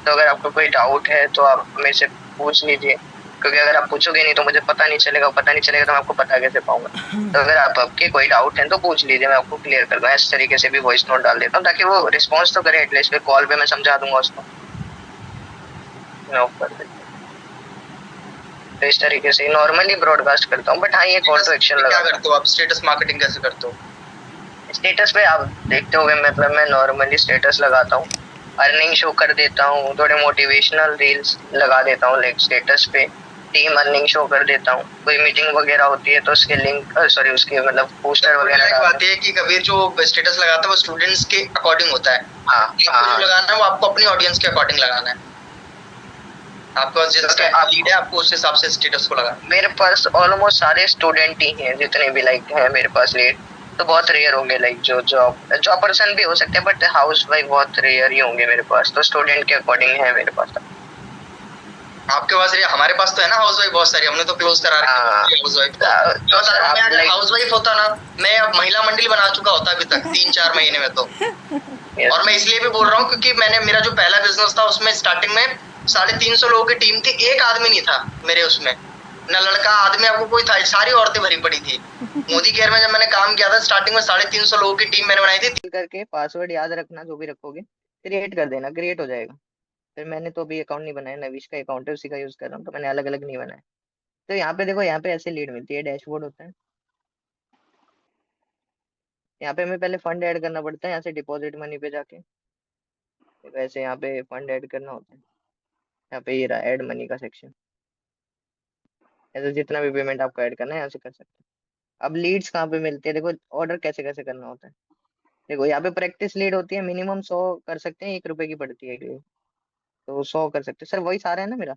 तो अगर आपको कोई डाउट है तो आप मेरे से पूछ लीजिए, क्योंकि अगर आप पूछोगे नहीं तो मुझे पता नहीं चलेगा, पता नहीं चलेगा तो मैं आपको पता कैसे पाऊंगा। तो अगर आपके कोई डाउट है तो पूछ लीजिए, मैं आपको क्लियर कर दूंगा। इस तरीके से भी वॉइस नोट डाल देता हूँ ताकि वो रिस्पॉन्स तो करे एटलीस्ट। कॉल पे मैं समझा दूंगा उसको, मैं ऑफ कर देता हूँ। तो इस तरीके से नॉर्मली ब्रॉडकास्ट करता हूँ, बट हाँ ये कॉल टू एक्शन क्या करते हो आप? स्टेटस मार्केटिंग कैसे करते हो? स्टेटस पे आप देखते होगे, मतलब मैं नॉर्मली स्टेटस लगाता हूँ, अर्निंग शो कर देता हूँ, थोड़े मोटिवेशनल रील्स लगा देता हूँ लाइक स्टेटस पे, टीम अर्निंग शो कर देता हूँ। कोई मीटिंग वगैरह होती है तो उसके लिंक सॉरी उसके मतलब पोस्टर वगैरह बात है कि कबीर जो स्टेटस लगाता है वो स्टूडेंट्स के अकॉर्डिंग होता है। हाँ, आपको जो लगाना है वो आपको अपनी ऑडियंस के अकॉर्डिंग लगाना है। आपका जिसका लीड है आपको उस हिसाब से स्टेटस को लगाना। मेरे पास ऑलमोस्ट सारे स्टूडेंट ही हैं जितने भी लाइक हैं मेरे पास लीड, तो बहुत रेयर होंगे लाइक जो जॉब पर्सन भी हो सकते हैं, बट हाउस वाइफ बहुत रेयर ही होंगे मेरे पास। तो स्टूडेंट के अकॉर्डिंग है मेरे पास। आपके पास हमारे पास तो है ना हाउस वाइफ बहुत सारी, हमने तो क्लोज करा रखी है हाउस वाइफ। तो अगर हाउस वाइफ होता ना, मैं अब महिला मंडल बना चुका होता अभी तक 3-4 महीने में तो। और मैं इसलिए भी बोल रहा हूँ क्योंकि मैंने मेरा जो पहला बिजनेस था उसमें स्टार्टिंग में 350 लोगों की टीम थी, एक आदमी नहीं था मेरे उसमें, ना लड़का आदमी आपको कोई था, सारी औरतें भरी पड़ी थी। मोदी केयर में जब मैंने काम किया था स्टार्टिंग में 350 लोगों की टीम मैंने बनाई थी। करके पासवर्ड याद रखना, जो भी रखोगे क्रिएट कर देना, क्रिएट हो जाएगा। फिर मैंने तो अभी अकाउंट नहीं बनाया, नविश का अकाउंट है उसी का यूज कर रहा हूँ, तो मैंने अलग अलग नहीं बनाया। तो यहाँ पे देखो, यहाँ पे ऐसे लीड मिलती है, डैशबोर्ड होता है। यहाँ पे हमें पहले फंड ऐड करना पड़ता है, यहाँ से डिपॉजिट मनी पे जाके वैसे यहाँ पे फंड ऐड करना होता है। यहाँ पे ये रहा ऐड मनी का सेक्शन, ऐसे जितना भी पेमेंट आपको ऐड करना है यहाँ से कर सकते हैं। अब लीड्स कहाँ पे मिलती है, देखो ऑर्डर कैसे कैसे करना होता है। देखो यहाँ पे प्रैक्टिस लीड होती है, मिनिमम 100 कर सकते हैं, 1 रुपए की पड़ती है लीड, तो 100 कर सकते हैं। सर वही सारा है ना मेरा?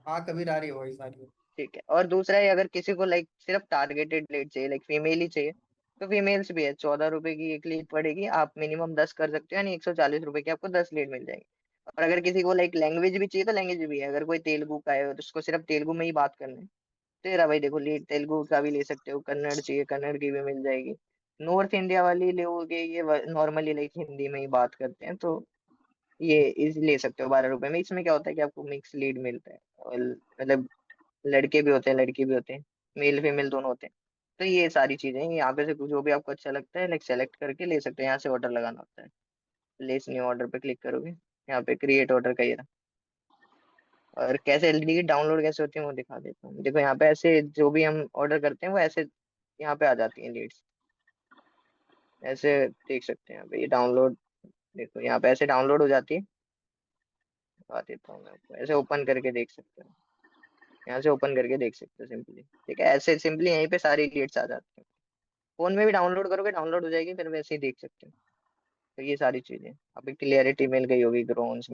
हाँ, कभी आ रही है, वही सारी है। ठीक है। और दूसरा है, अगर किसी को लाइक सिर्फ टारगेटेड लीड चाहिए, लाइक फीमेल ही चाहिए, तो फीमेल्स भी है। 14 रुपए की एक लीड पड़ेगी, आप मिनिमम 10 कर सकते हो, यानी 140 रुपए की आपको 10 लीड मिल जाएगी। और अगर किसी को लाइक लैंग्वेज भी चाहिए तो लैंग्वेज भी है, अगर कोई तेलुगु का है तो उसको सिर्फ तेलुगु में ही बात करना है, तेरा भाई देखो लीड तेलुगु का भी ले सकते हो, कन्नड़ चाहिए कन्नड़ की भी मिल जाएगी। नॉर्थ इंडिया वाली लोगे, ये नॉर्मली लाइक हिंदी में ही बात करते हैं, तो ये इज ले सकते हो 12 रुपए में। इसमें क्या होता है कि आपको मिक्स लीड मिलता है, और मतलब लड़के भी होते हैं, लड़की भी होते हैं, मेल फीमेल दोनों होते हैं। तो ये सारी चीजें हैं, यहाँ पे से जो भी आपको अच्छा लगता है लाइक सेलेक्ट करके ले सकते हैं। यहाँ से ऑर्डर लगाना होता है, प्लेस न्यू ऑर्डर पे क्लिक करोगे, यहाँ पे क्रिएट ऑर्डर का ये रहा। और कैसे एलईडी की डाउनलोड कैसे होती है वो दिखा देता हूँ। देखो यहाँ पे ऐसे जो भी हम ऑर्डर करते हैं वो ऐसे यहाँ पे आ जाती है लीड्स, ऐसे देख सकते हैं यहाँ पे ये डाउनलोड। देखो यहाँ पे ऐसे डाउनलोड हो जाती है, बता देता हूँ मैं आपको, ऐसे ओपन करके देख सकते हो, यहाँ से ओपन करके देख सकते हो सिंपली। ठीक है, ऐसे सिंपली यहीं पे सारी लीड्स आ जाती हैं। फोन में भी डाउनलोड करोगे डाउनलोड हो जाएगी, फिर वैसे ही देख सकते हो। तो ये सारी चीजें अभी क्लियरिटी मिल गई होगी ग्रोन्स